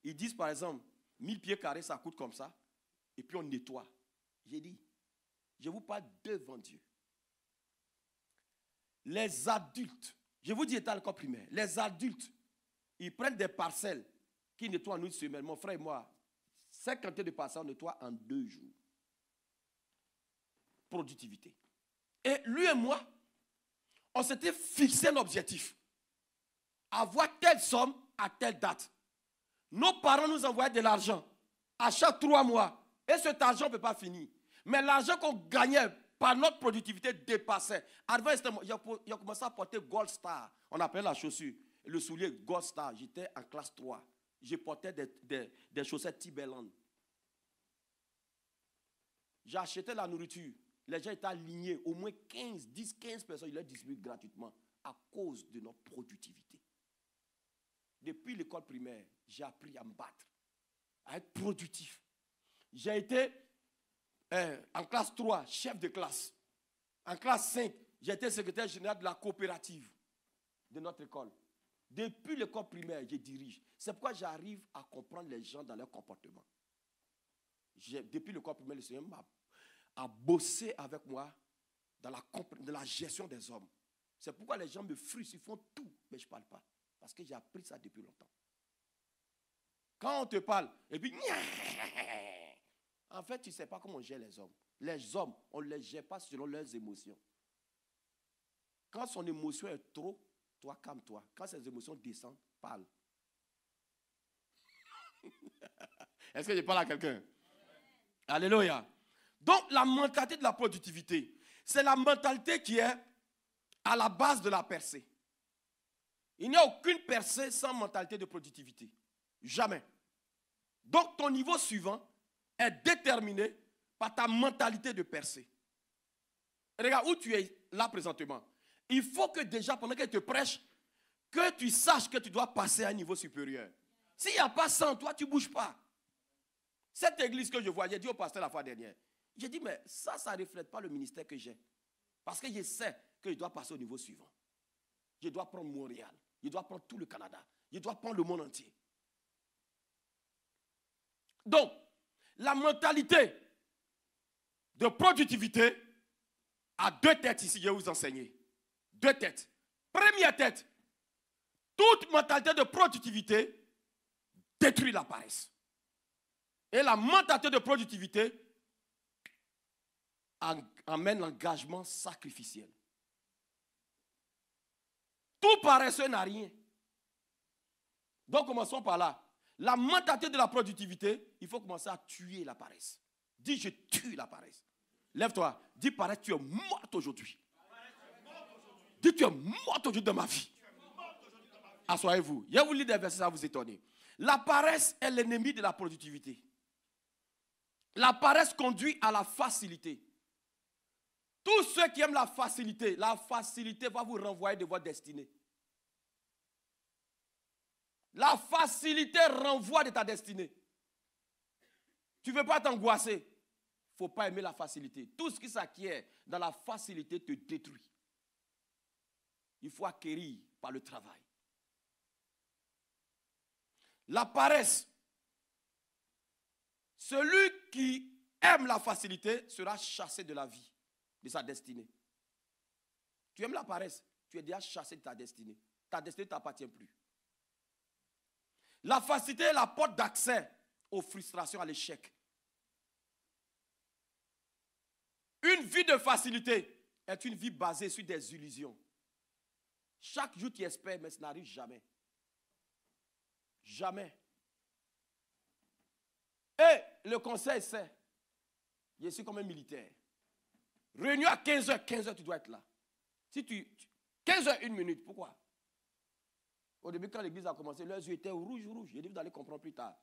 Ils disent par exemple, 1000 pieds carrés, ça coûte comme ça. Et puis on nettoie. J'ai dit, je vous parle devant Dieu. Les adultes, je vous dis, étant à l'école primaire, les adultes, ils prennent des parcelles qui nettoient en une semaine. Mon frère et moi, 50 de parcelles, on nettoie en 2 jours. Productivité. Et lui et moi, on s'était fixé un objectif. Avoir telle somme à telle date. Nos parents nous envoyaient de l'argent à chaque 3 mois. Et cet argent ne peut pas finir. Mais l'argent qu'on gagnait par notre productivité dépassait. Avant, il a commencé à porter Gold Star. On appelle la chaussure. Le soulier Gold Star. J'étais en classe 3. Je portais des chaussettes Timberland. J'ai acheté la nourriture. Les gens étaient alignés. Au moins 10-15 personnes, ils les distribuent gratuitement à cause de notre productivité. Depuis l'école primaire, j'ai appris à me battre, à être productif. J'ai été en classe 3, chef de classe. En classe 5, j'ai été secrétaire général de la coopérative de notre école. Depuis l'école primaire, je dirige. C'est pourquoi j'arrive à comprendre les gens dans leur comportement. Depuis l'école primaire, le Seigneur a bossé avec moi dans la gestion des hommes. C'est pourquoi les gens me frustrent, ils font tout, mais je ne parle pas. Parce que j'ai appris ça depuis longtemps. Quand on te parle, et puis, en fait, tu ne sais pas comment on gère les hommes. Les hommes, on ne les gère pas selon leurs émotions. Quand son émotion est trop, toi, calme-toi. Quand ses émotions descendent, parle. Est-ce que je parle à quelqu'un? Alléluia. Donc, la mentalité de la productivité, c'est la mentalité qui est à la base de la percée. Il n'y a aucune percée sans mentalité de productivité. Jamais. Donc, ton niveau suivant est déterminé par ta mentalité de percée. Regarde où tu es là présentement. Il faut que déjà, pendant qu'elle te prêche, que tu saches que tu dois passer à un niveau supérieur. S'il n'y a pas ça en toi, tu ne bouges pas. Cette église que je vois, j'ai dit au pasteur la fois dernière, j'ai dit, mais ça ne reflète pas le ministère que j'ai. Parce que je sais que je dois passer au niveau suivant. Je dois prendre Montréal. Je dois prendre tout le Canada. Je dois prendre le monde entier. Donc, la mentalité de productivité a deux têtes ici, je vais vous enseigner. Deux têtes. Première tête, toute mentalité de productivité détruit la paresse. Et la mentalité de productivité amène l'engagement sacrificiel. Tout paresseux n'a rien. Donc commençons par là. La mentalité de la productivité, il faut commencer à tuer la paresse. Dis, je tue la paresse. Lève-toi. Dis, paresse, tu es morte aujourd'hui. Dis, tu es morte aujourd'hui de ma vie. Assoyez-vous. Je vais vous lire des versets, ça va vous étonner. La paresse est l'ennemi de la productivité. La paresse conduit à la facilité. Tous ceux qui aiment la facilité va vous renvoyer de votre destinée. La facilité renvoie de ta destinée. Tu ne veux pas t'angoisser. Il ne faut pas aimer la facilité. Tout ce qui s'acquiert dans la facilité te détruit. Il faut acquérir par le travail. La paresse. Celui qui aime la facilité sera chassé de la vie, de sa destinée. Tu aimes la paresse, tu es déjà chassé de ta destinée. Ta destinée ne t'appartient plus. La facilité est la porte d'accès aux frustrations, à l'échec. Une vie de facilité est une vie basée sur des illusions. Chaque jour tu espères, mais ça n'arrive jamais. Jamais. Et le conseil c'est, je suis comme un militaire. Réunion à 15h, 15h tu dois être là. Si 15h, 1 minute, pourquoi? Au début, quand l'église a commencé, leurs yeux étaient rouges. J'ai dit, vous allez comprendre plus tard.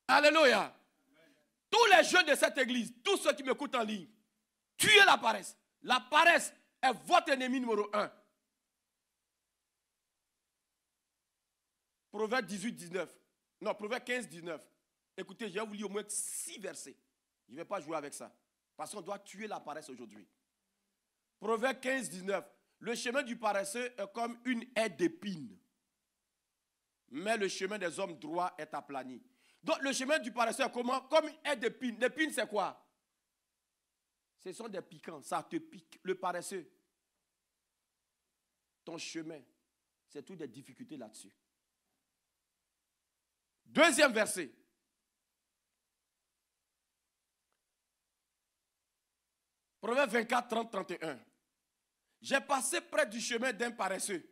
Alléluia. Amen. Tous les jeunes de cette église, tous ceux qui m'écoutent en ligne, tuez la paresse. La paresse est votre ennemi numéro 1. Proverbe 18, 19. Non, Proverbe 15, 19. Écoutez, je vais vous lire au moins 6 versets. Je ne vais pas jouer avec ça. Parce qu'on doit tuer la paresse aujourd'hui. Proverbe 15, 19. Le chemin du paresseux est comme une haie d'épines. Mais le chemin des hommes droits est aplani. Donc le chemin du paresseux est comment? Comme une haie d'épines. L'épine c'est quoi? Ce sont des piquants. Ça te pique. Le paresseux. Ton chemin. C'est toutes des difficultés là-dessus. Deuxième verset. Proverbe 24, 30, 31. J'ai passé près du chemin d'un paresseux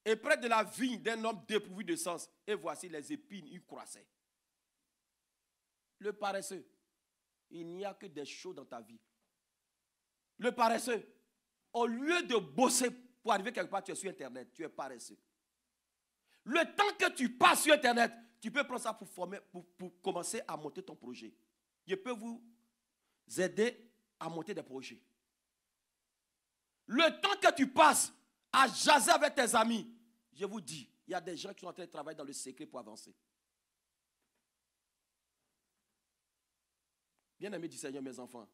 et près de la vigne d'un homme dépourvu de sens. Et voici les épines y croissaient. Le paresseux, il n'y a que des choses dans ta vie. Le paresseux, au lieu de bosser pour arriver quelque part, tu es sur Internet, tu es paresseux. Le temps que tu passes sur Internet, tu peux prendre ça pour commencer à monter ton projet. Je peux vous aider à monter des projets. Le temps que tu passes à jaser avec tes amis, je vous dis, il y a des gens qui sont en train de travailler dans le secret pour avancer. Bien-aimés du Seigneur, mes enfants,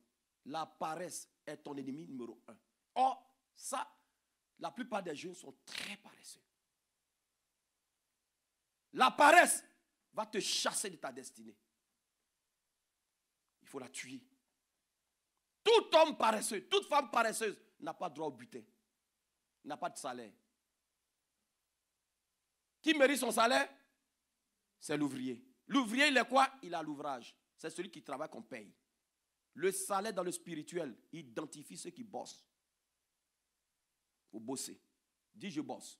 la paresse est ton ennemi numéro 1. Or, ça, la plupart des jeunes sont très paresseux. La paresse va te chasser de ta destinée. Il faut la tuer. Tout homme paresseux, toute femme paresseuse n'a pas droit au butin, n'a pas de salaire. Qui mérite son salaire? C'est l'ouvrier. L'ouvrier, il est quoi? Il a l'ouvrage. C'est celui qui travaille qu'on paye. Le salaire dans le spirituel identifie ceux qui bossent. Il faut bosser. Dis je bosse.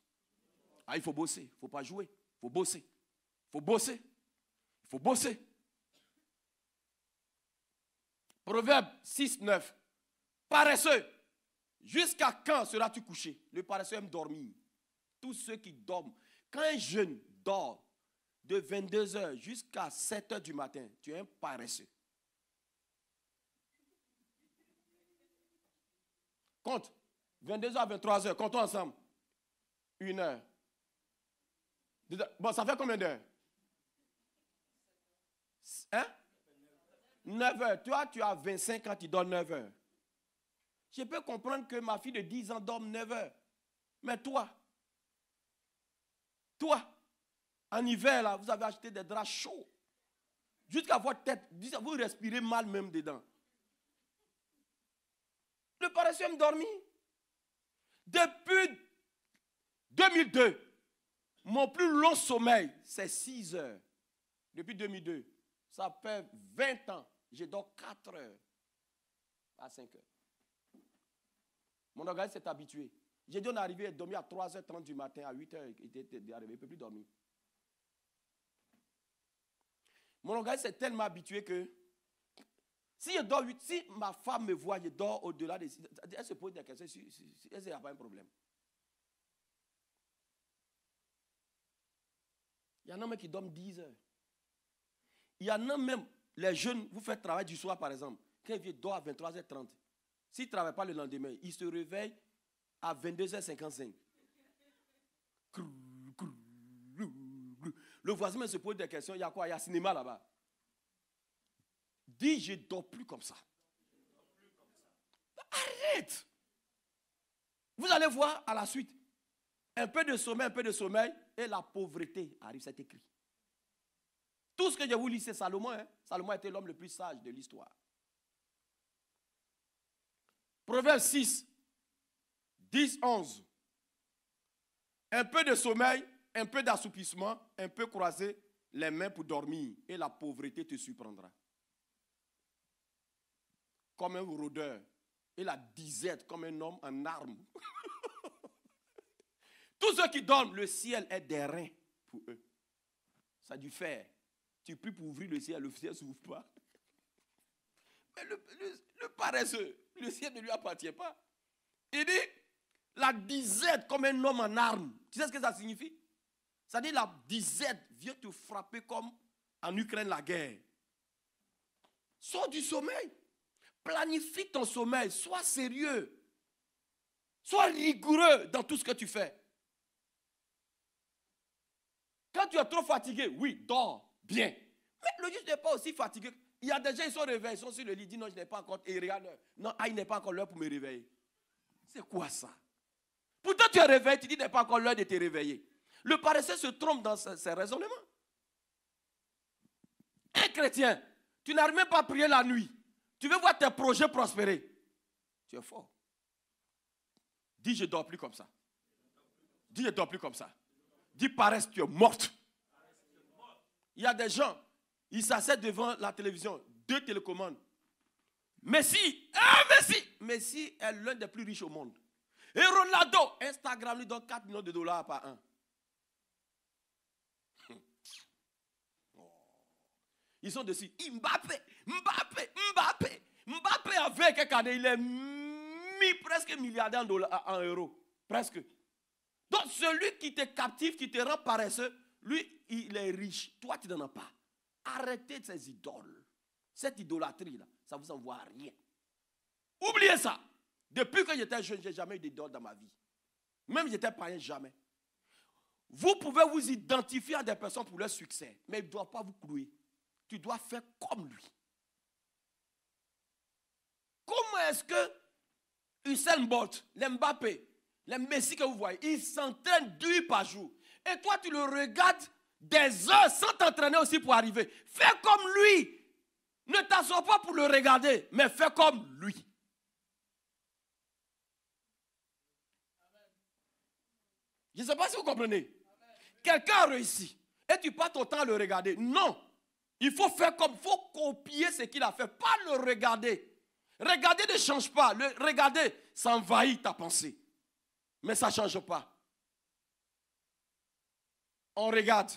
Ah, il faut bosser. Il ne faut pas jouer. Il faut bosser. Il faut bosser. Il faut bosser. Proverbe 6, 9. Paresseux, jusqu'à quand seras-tu couché? Le paresseux aime dormir. Tous ceux qui dorment. Quand un jeune dort de 22h jusqu'à 7h du matin, tu es un paresseux. Compte. 22h à 23h, comptons ensemble. 1 heure. Bon, ça fait combien d'heures? Hein? 9 heures. Toi, tu as 25 ans, tu dors 9 heures. Je peux comprendre que ma fille de 10 ans dorme 9 heures. Mais toi, en hiver, là, vous avez acheté des draps chauds. Jusqu'à votre tête, vous respirez mal même dedans. Le paresseux aime dormir. Depuis 2002, mon plus long sommeil, c'est 6 heures. Depuis 2002, ça fait 20 ans. Je dors 4 heures à 5 heures. Mon organisme s'est habitué. J'ai dit on est arrivé à dormir à 3h30 du matin, à 8h, il était arrivé, il ne peut plus dormir. Mon organisme s'est tellement habitué que si je dors 8, si ma femme me voit, je dors au-delà de... Elle se pose des questions, elle n'y a pas un problème. Il y en a même qui dorment 10 heures. Il y en a même, les jeunes, vous faites travail du soir par exemple, quand ils viennent dormir à 23h30, s'ils ne travaillent pas le lendemain, ils se réveillent à 22h55. Le voisin se pose des questions, il y a quoi? Il y a cinéma là-bas. Dis, je ne dors plus comme ça. Arrête. Vous allez voir à la suite. Un peu de sommeil, et la pauvreté arrive, c'est écrit. Tout ce que je vous lis, c'est Salomon. Hein? Salomon était l'homme le plus sage de l'histoire. Proverbe 6, 10, 11. Un peu de sommeil, un peu d'assoupissement, un peu croiser les mains pour dormir, et la pauvreté te surprendra. Comme un rôdeur, et la disette comme un homme en armes. Tous ceux qui dorment, le ciel est des reins pour eux. Ça a du fer. Tu pries pour ouvrir le ciel ne s'ouvre pas. Mais le paresseux, le ciel ne lui appartient pas. Il dit, la disette comme un homme en armes. Tu sais ce que ça signifie? Ça dit la disette vient te frapper comme en Ukraine la guerre. Sors du sommeil. Planifie ton sommeil. Sois sérieux. Sois rigoureux dans tout ce que tu fais. Quand tu es trop fatigué, oui, dors bien. Mais le juste n'est pas aussi fatigué. Il y a des gens, ils sont réveillés, ils sont sur le lit, ils disent non, je n'ai pas encore, et regarde l'heure. Non, il n'est pas encore l'heure pour me réveiller. C'est quoi ça? Pourtant tu es réveillé, tu dis il n'est pas encore l'heure de te réveiller. Le paresseux se trompe dans ses raisonnements. Un chrétien, tu n'arrives même pas à prier la nuit. Tu veux voir tes projets prospérer. Tu es fort. Dis je ne dors plus comme ça. Dis je ne dors plus comme ça. Dis paresse, tu es morte. Il y a des gens, ils s'asseyent devant la télévision, 2 télécommandes. Messi, Messi est l'un des plus riches au monde. Et Ronaldo, Instagram lui donne 4 millions de dollars par an. Ils sont dessus. Mbappé avec quelques années, il est mis presque milliardaire en euros. Presque. Donc celui qui te captive, qui te rend paresseux, lui, il est riche. Toi, tu n'en as pas. Arrêtez de ces idoles. Cette idolâtrie-là, ça ne vous envoie à rien. Oubliez ça. Depuis que j'étais jeune, je n'ai jamais eu d'idole dans ma vie. Même j'étais païen, jamais. Vous pouvez vous identifier à des personnes pour leur succès, mais ils ne doivent pas vous clouer. Tu dois faire comme lui. Comment est-ce que Usain Bolt, les Mbappé, les Messi que vous voyez, ils s'entraînent 2 heures par jour. Et toi, tu le regardes des heures sans t'entraîner aussi pour arriver. Fais comme lui. Ne t'assois pas pour le regarder, mais fais comme lui. Je ne sais pas si vous comprenez. Quelqu'un a réussi. Et tu passes ton temps à le regarder. Non. Il faut faire comme, il faut copier ce qu'il a fait. Pas le regarder. Regarder ne change pas. Le regarder, ça envahit ta pensée. Mais ça ne change pas. On regarde.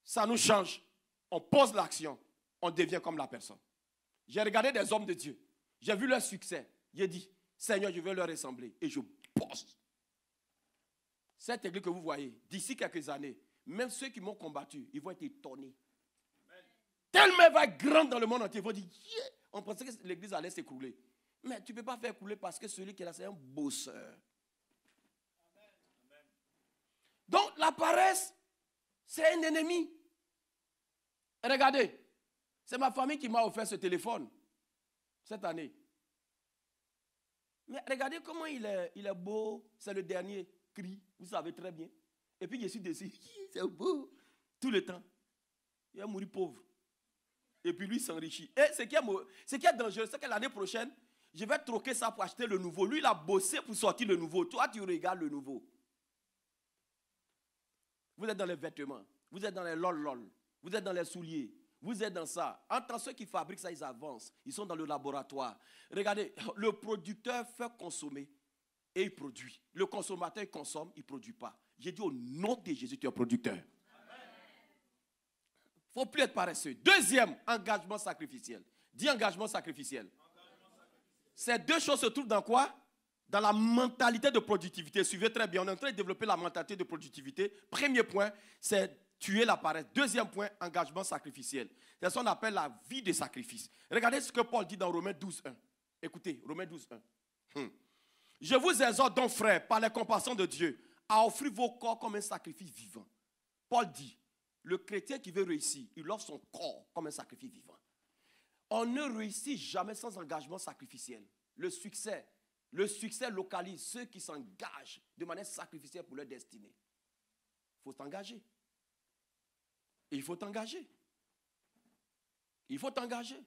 Ça nous change. On pose l'action. On devient comme la personne. J'ai regardé des hommes de Dieu. J'ai vu leur succès. J'ai dit, Seigneur, je veux leur ressembler. Et je poste. Cette église que vous voyez, d'ici quelques années, même ceux qui m'ont combattu, ils vont être étonnés. Tellement elle va être grande dans le monde entier. Ils vont dire, yeah! On pensait que l'église allait s'écrouler. Mais tu ne peux pas faire couler parce que celui qui est là, c'est un bosseur. Donc la paresse, c'est un ennemi. Regardez, c'est ma famille qui m'a offert ce téléphone cette année. Mais regardez comment il est beau. C'est le dernier cri, vous savez très bien. Et puis je suis dessus, c'est beau, tout le temps. Il va mourir pauvre. Et puis lui s'enrichit. Et ce qui est dangereux, c'est que l'année prochaine, je vais troquer ça pour acheter le nouveau. Lui, il a bossé pour sortir le nouveau. Toi, tu regardes le nouveau. Vous êtes dans les vêtements. Vous êtes dans les lol. Vous êtes dans les souliers. Vous êtes dans ça. Entre ceux qui fabriquent ça, ils avancent. Ils sont dans le laboratoire. Regardez, le producteur fait consommer et il produit. Le consommateur, il consomme, il ne produit pas. J'ai dit au nom de Jésus, tu es un producteur. Il ne faut plus être paresseux. Deuxième, engagement sacrificiel. Dis engagement sacrificiel. Ces deux choses se trouvent dans quoi? Dans la mentalité de productivité. Suivez très bien. On est en train de développer la mentalité de productivité. Premier point, c'est tuer la paresse. Deuxième point, engagement sacrificiel. C'est ce qu'on appelle la vie de sacrifice. Regardez ce que Paul dit dans Romains 12:1. Écoutez, Romains 12:1. Je vous exhorte donc, frères, par les compassions de Dieu, à offrir vos corps comme un sacrifice vivant. Paul dit, le chrétien qui veut réussir, il offre son corps comme un sacrifice vivant. On ne réussit jamais sans engagement sacrificiel. Le succès localise ceux qui s'engagent de manière sacrificielle pour leur destinée. Il faut t'engager. Il faut t'engager. Il faut t'engager.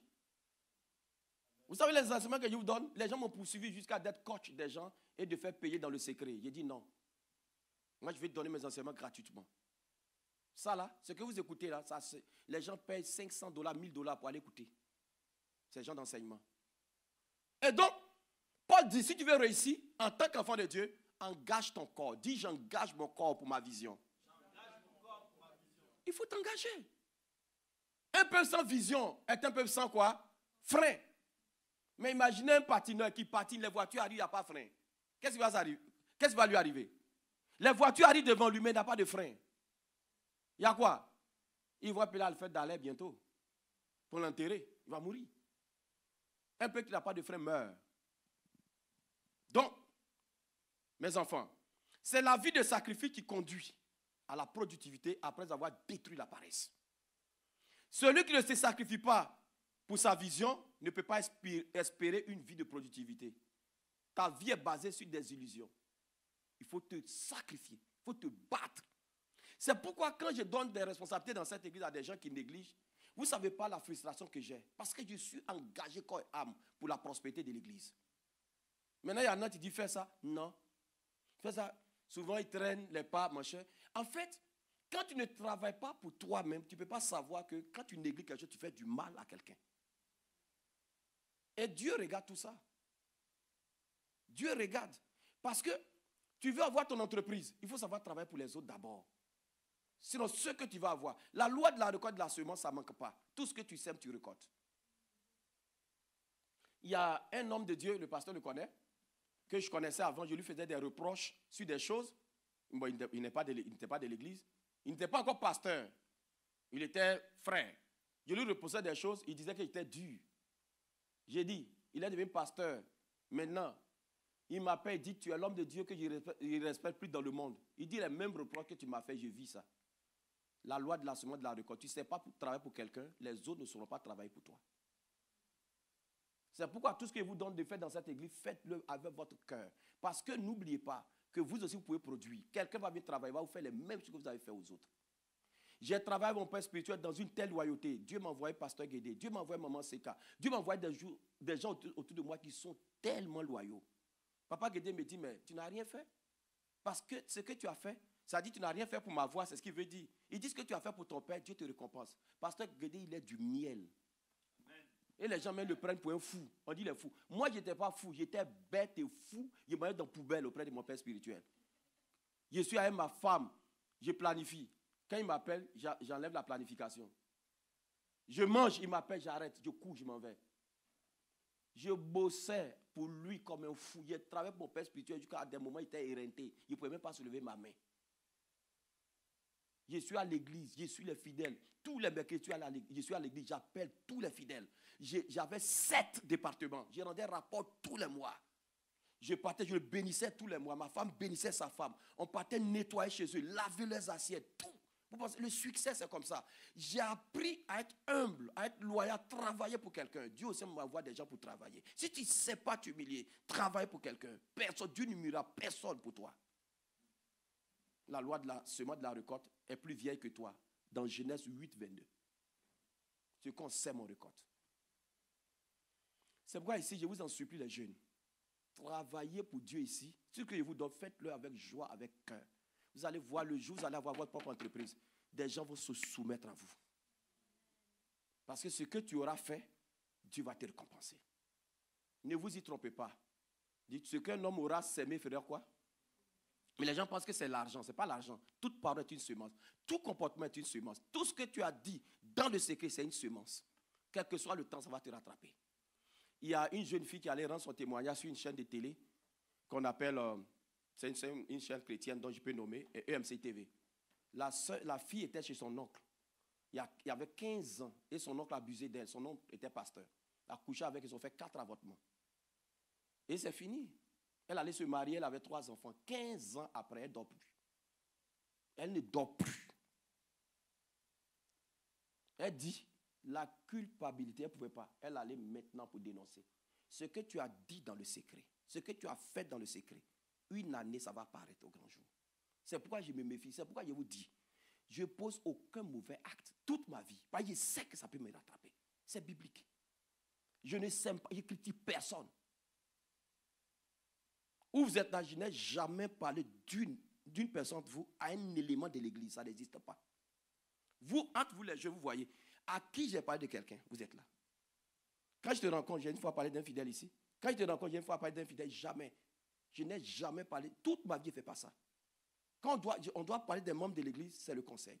Vous savez les enseignements que je vous donne, les gens m'ont poursuivi jusqu'à d'être coach des gens et de faire payer dans le secret. J'ai dit non. Moi, je vais te donner mes enseignements gratuitement. Ça là, ce que vous écoutez là, les gens payent $500, $1000 pour aller écouter. Ces gens d'enseignement. Et donc, Paul dit, si tu veux réussir, en tant qu'enfant de Dieu, engage ton corps. Dis, j'engage mon corps pour ma vision. Il faut t'engager. Un peuple sans vision est un peuple sans quoi? Frein. Mais imaginez un patineur qui patine, les voitures arrivent, il n'y a pas de frein. Qu'est-ce qui va lui arriver? Les voitures arrivent devant lui, mais il n'a pas de frein. Il y a quoi? Il va appeler Alfred Dallet bientôt pour l'enterrer. Il va mourir. Un peuple qui n'a pas de frein meurt. Donc, mes enfants, c'est la vie de sacrifice qui conduit à la productivité après avoir détruit la paresse. Celui qui ne se sacrifie pas pour sa vision ne peut pas espérer une vie de productivité. Ta vie est basée sur des illusions. Il faut te sacrifier, il faut te battre. C'est pourquoi quand je donne des responsabilités dans cette église à des gens qui négligent, vous ne savez pas la frustration que j'ai. Parce que je suis engagé corps et âme pour la prospérité de l'église. Maintenant, il y en a qui disent, fais ça. Non. Fais ça. Souvent, ils traînent les pas, machin. En fait, quand tu ne travailles pas pour toi-même, tu ne peux pas savoir que quand tu négliges quelque chose, tu fais du mal à quelqu'un. Et Dieu regarde tout ça. Dieu regarde. Parce que tu veux avoir ton entreprise, il faut savoir travailler pour les autres d'abord. Sinon, ce que tu vas avoir, la loi de la récolte de la semence, ça ne manque pas. Tout ce que tu sèmes, tu récoltes. Il y a un homme de Dieu, le pasteur le connaît, que je connaissais avant, je lui faisais des reproches sur des choses. Bon, il n'était pas de l'église. Il n'était pas encore pasteur. Il était frère. Je lui reprochais des choses, il disait qu'il était dur. J'ai dit, il est devenu pasteur. Maintenant, il m'appelle, il dit, tu es l'homme de Dieu que je ne respecte plus dans le monde. Il dit les mêmes reproches que tu m'as fait, je vis ça. La loi de la semence de la récolte. Tu ne sais pas travailler pour quelqu'un, les autres ne sauront pas travailler pour toi. C'est pourquoi tout ce que vous donne de faire dans cette église, faites-le avec votre cœur. Parce que n'oubliez pas que vous aussi vous pouvez produire. Quelqu'un va venir travailler, va vous faire les mêmes choses que vous avez fait aux autres. J'ai travaillé avec mon père spirituel dans une telle loyauté. Dieu m'a envoyé pasteur Guédé, Dieu m'a envoyé maman Seka. Dieu m'a envoyé des gens autour de moi qui sont tellement loyaux. Papa Guédé me dit, mais tu n'as rien fait. Parce que ce que tu as fait, ça dit tu n'as rien fait pour ma voix, c'est ce qu'il veut dire. Il dit ce que tu as fait pour ton père, Dieu te récompense. Pasteur Guédé, il est du miel. Et les gens même le prennent pour un fou. On dit les fous. Moi, je n'étais pas fou. J'étais bête et fou. Je me mets dans la poubelle auprès de mon père spirituel. Je suis avec ma femme. Je planifie. Quand il m'appelle, j'enlève la planification. Je mange, il m'appelle, j'arrête. Je cours, je m'en vais. Je bossais pour lui comme un fou. Je travaillais pour mon père spirituel jusqu'à des moments, il était éreinté. Il ne pouvait même pas se lever ma main. Je suis à l'église, je suis les fidèles. Tous les mercredis, je suis à l'église, j'appelle tous les fidèles. J'avais 7 départements. Je rendais rapport tous les mois. Je partais, je le bénissais tous les mois. Ma femme bénissait sa femme. On partait nettoyer chez eux, laver leurs assiettes, tout. Vous pensez, le succès, c'est comme ça. J'ai appris à être humble, à être loyal, à travailler pour quelqu'un. Dieu aussi m'envoie des gens pour travailler. Si tu ne sais pas t'humilier, travaille pour quelqu'un. Dieu n'humiliera personne pour toi. La loi de la semence de la récolte est plus vieille que toi. Dans Genèse 8, 22. Ce qu'on sème, on récolte. C'est pourquoi ici, je vous en supplie les jeunes. Travaillez pour Dieu ici. Ce que je vous donne, faites-le avec joie, avec cœur. Vous allez voir le jour, vous allez avoir votre propre entreprise. Des gens vont se soumettre à vous. Parce que ce que tu auras fait, Dieu va te récompenser. Ne vous y trompez pas. Dites, ce qu'un homme aura sémé, fera quoi? Mais les gens pensent que c'est l'argent. Ce n'est pas l'argent. Toute parole est une semence. Tout comportement est une semence. Tout ce que tu as dit dans le secret, c'est une semence. Quel que soit le temps, ça va te rattraper. Il y a une jeune fille qui allait rendre son témoignage sur une chaîne de télé qu'on appelle, c'est une chaîne chrétienne dont je peux nommer, EMC TV. La fille était chez son oncle. Il y avait 15 ans et son oncle abusait d'elle. Son oncle était pasteur. Elle a couché avec, ils ont fait 4 avortements. Et c'est fini. Elle allait se marier, elle avait 3 enfants. 15 ans après, elle ne dort plus. Elle ne dort plus. Elle dit, la culpabilité, elle ne pouvait pas. Elle allait maintenant pour dénoncer. Ce que tu as dit dans le secret, ce que tu as fait dans le secret, une année, ça va apparaître au grand jour. C'est pourquoi je me méfie. C'est pourquoi je vous dis, je ne pose aucun mauvais acte toute ma vie. Parce que je sais que ça peut me rattraper. C'est biblique. Je ne sème pas, je ne critique personne. Où vous êtes là, je n'ai jamais parlé d'une personne de vous à un élément de l'église. Ça n'existe pas. Vous, entre vous les jeunes, vous voyez, à qui j'ai parlé de quelqu'un, vous êtes là. Quand je te rencontre, j'ai une fois parlé d'un fidèle ici. Quand je te rencontre, j'ai une fois parlé d'un fidèle, jamais. Je n'ai jamais parlé, toute ma vie, je ne fais pas ça. Quand on doit parler des membres de l'église, c'est le conseil.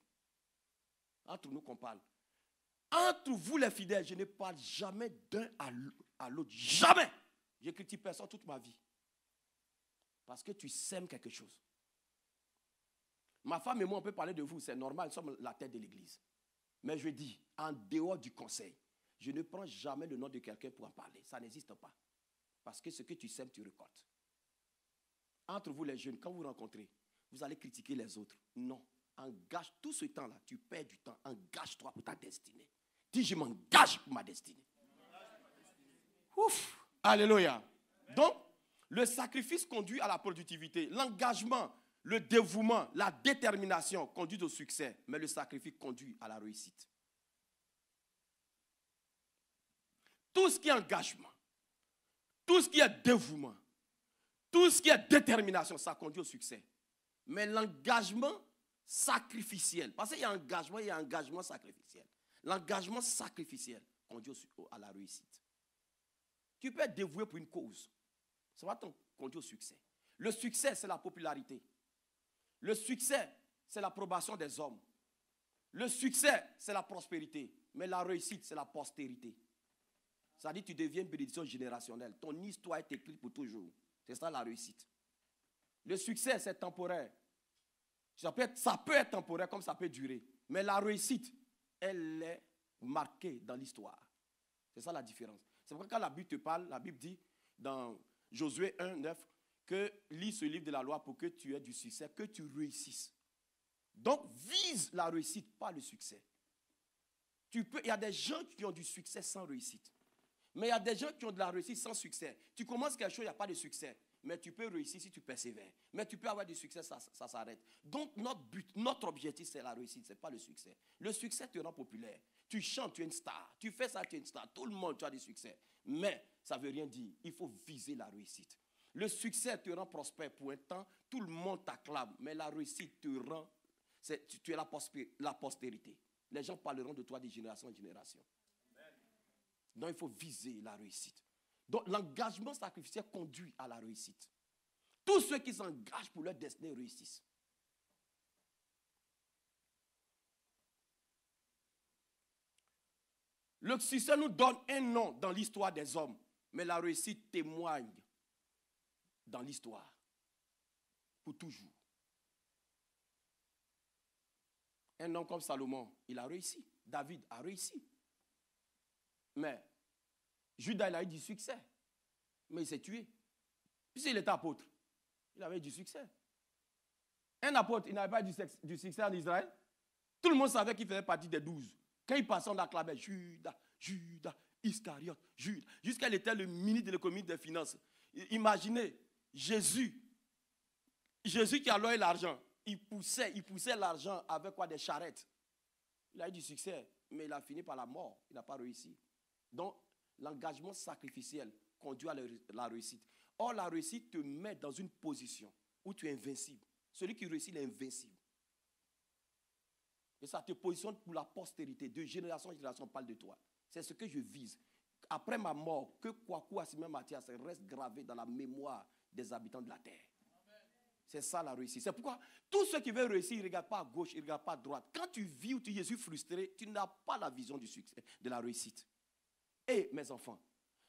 Entre nous qu'on parle. Entre vous les fidèles, je ne parle jamais d'un à l'autre. Jamais. Je critique personne toute ma vie. Parce que tu sèmes quelque chose. Ma femme et moi, on peut parler de vous, c'est normal, nous sommes la tête de l'église. Mais je dis, en dehors du conseil, je ne prends jamais le nom de quelqu'un pour en parler. Ça n'existe pas. Parce que ce que tu sèmes, tu récoltes. Entre vous les jeunes, quand vous rencontrez, vous allez critiquer les autres. Non. Engage tout ce temps-là, tu perds du temps. Engage-toi pour ta destinée. Dis, je m'engage pour ma destinée. Ouf. Alléluia. Donc, le sacrifice conduit à la productivité. L'engagement, le dévouement, la détermination conduit au succès. Mais le sacrifice conduit à la réussite. Tout ce qui est engagement, tout ce qui est dévouement, tout ce qui est détermination, ça conduit au succès. Mais l'engagement sacrificiel, parce qu'il y a engagement, il y a engagement sacrificiel. L'engagement sacrificiel conduit à la réussite. Tu peux être dévoué pour une cause. Ça va te conduire au succès. Le succès, c'est la popularité. Le succès, c'est l'approbation des hommes. Le succès, c'est la prospérité. Mais la réussite, c'est la postérité. Ça dit, tu deviens une bénédiction générationnelle. Ton histoire est écrite pour toujours. C'est ça la réussite. Le succès, c'est temporaire. Ça peut être temporaire comme ça peut durer. Mais la réussite, elle est marquée dans l'histoire. C'est ça la différence. C'est pourquoi quand la Bible te parle, la Bible dit dans Josué 1, 9, que lis ce livre de la loi pour que tu aies du succès, que tu réussisses. Donc, vise la réussite, pas le succès. Il y a des gens qui ont du succès sans réussite. Mais il y a des gens qui ont de la réussite sans succès. Tu commences quelque chose, il n'y a pas de succès. Mais tu peux réussir si tu persévères. Mais tu peux avoir du succès, ça s'arrête. Donc, notre but, notre objectif, c'est la réussite, ce n'est pas le succès. Le succès te rend populaire. Tu chantes, tu es une star. Tu fais ça, tu es une star. Tout le monde, tu as du succès. Mais ça ne veut rien dire. Il faut viser la réussite. Le succès te rend prospère pour un temps. Tout le monde t'acclame. Mais la réussite te rend... Tu es la postérité. Les gens parleront de toi de génération en génération. Donc, il faut viser la réussite. Donc, l'engagement sacrificiel conduit à la réussite. Tous ceux qui s'engagent pour leur destinée réussissent. Le succès nous donne un nom dans l'histoire des hommes, mais la réussite témoigne dans l'histoire pour toujours. Un homme comme Salomon, il a réussi. David a réussi. Mais Judas, il a eu du succès. Mais il s'est tué. Puisqu'il était apôtre, il avait du succès. Un apôtre, il n'avait pas du succès en Israël. Tout le monde savait qu'il faisait partie des 12. Quand il passait, on l'acclamait Judas, Judas, Iscariote, Judas. Jusqu'à il était le ministre de l'économie des finances. Imaginez, Jésus qui a l'argent, il poussait l'argent avec quoi? Des charrettes. Il a eu du succès. mais il a fini par la mort. Il n'a pas réussi. Donc, l'engagement sacrificiel conduit à la réussite. Or, la réussite te met dans une position où tu es invincible. Celui qui réussit, il est invincible. Et ça te positionne pour la postérité. De génération en génération, on parle de toi. C'est ce que je vise. Après ma mort, que Kwaku Assimé Mathias reste gravé dans la mémoire des habitants de la terre. C'est ça la réussite. C'est pourquoi tous ceux qui veulent réussir, ils ne regardent pas à gauche, ils ne regardent pas à droite. Quand tu vis ou tu es frustré, tu n'as pas la vision du succès, de la réussite. Et mes enfants,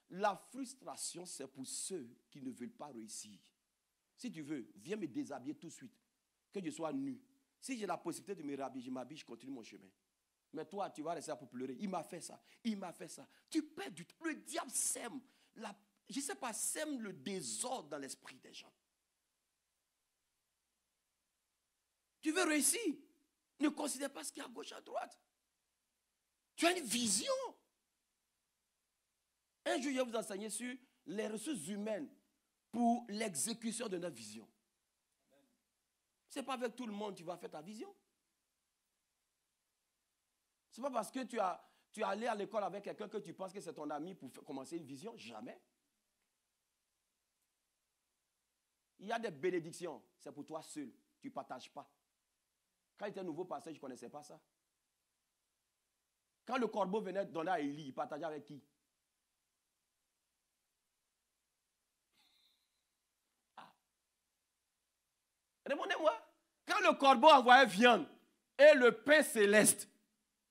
la frustration, c'est pour ceux qui ne veulent pas réussir. Si tu veux, viens me déshabiller tout de suite. Que je sois nu. Si j'ai la possibilité de me rhabiller, je m'habille, je continue mon chemin. Mais toi, tu vas rester là pour pleurer. Il m'a fait ça. Il m'a fait ça. Tu perds du temps. Le diable sème, je ne sais pas, sème le désordre dans l'esprit des gens. Tu veux réussir. Ne considère pas ce qu'il y a à gauche, à droite. Tu as une vision. Un jour, je vais vous enseigner sur les ressources humaines pour l'exécution de notre vision. Ce n'est pas avec tout le monde que tu vas faire ta vision. Ce n'est pas parce que tu es allé à l'école avec quelqu'un que tu penses que c'est ton ami pour commencer une vision. Jamais. Il y a des bénédictions. C'est pour toi seul. Tu ne partages pas. Quand il était nouveau pasteur, je ne connaissais pas ça. Quand le corbeau venait donner à Élie, il partageait avec qui? Ah. Répondez-moi. Quand le corbeau envoyait viande et le pain céleste,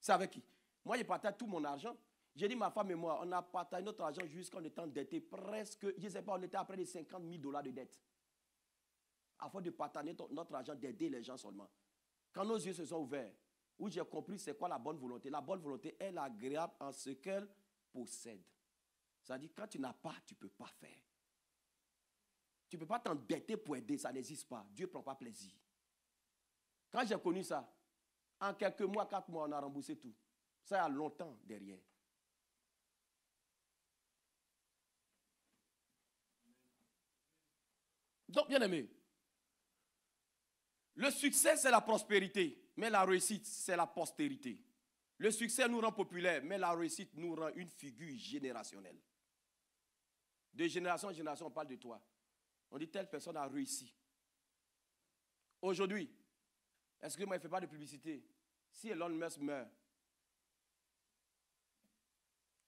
c'est avec qui? Moi, je partage tout mon argent. J'ai dit, ma femme et moi, on a partagé notre argent jusqu'à on était endetté presque, je ne sais pas, on était à près de 50 000 $ de dette. Afin de partager notre argent, d'aider les gens seulement. Quand nos yeux se sont ouverts, où j'ai compris c'est quoi la bonne volonté. La bonne volonté est agréable en ce qu'elle possède. C'est-à-dire, quand tu n'as pas, tu ne peux pas faire. Tu ne peux pas t'endetter pour aider, ça n'existe pas. Dieu ne prend pas plaisir. Quand j'ai connu ça, en quelques mois, 4 mois, on a remboursé tout. Ça, il y a longtemps derrière. Donc, bien aimé, le succès, c'est la prospérité, mais la réussite, c'est la postérité. Le succès nous rend populaires, mais la réussite nous rend une figure générationnelle. De génération en génération, on parle de toi. On dit telle personne a réussi. Aujourd'hui, excusez-moi, il ne fait pas de publicité. Si Elon Musk meurt,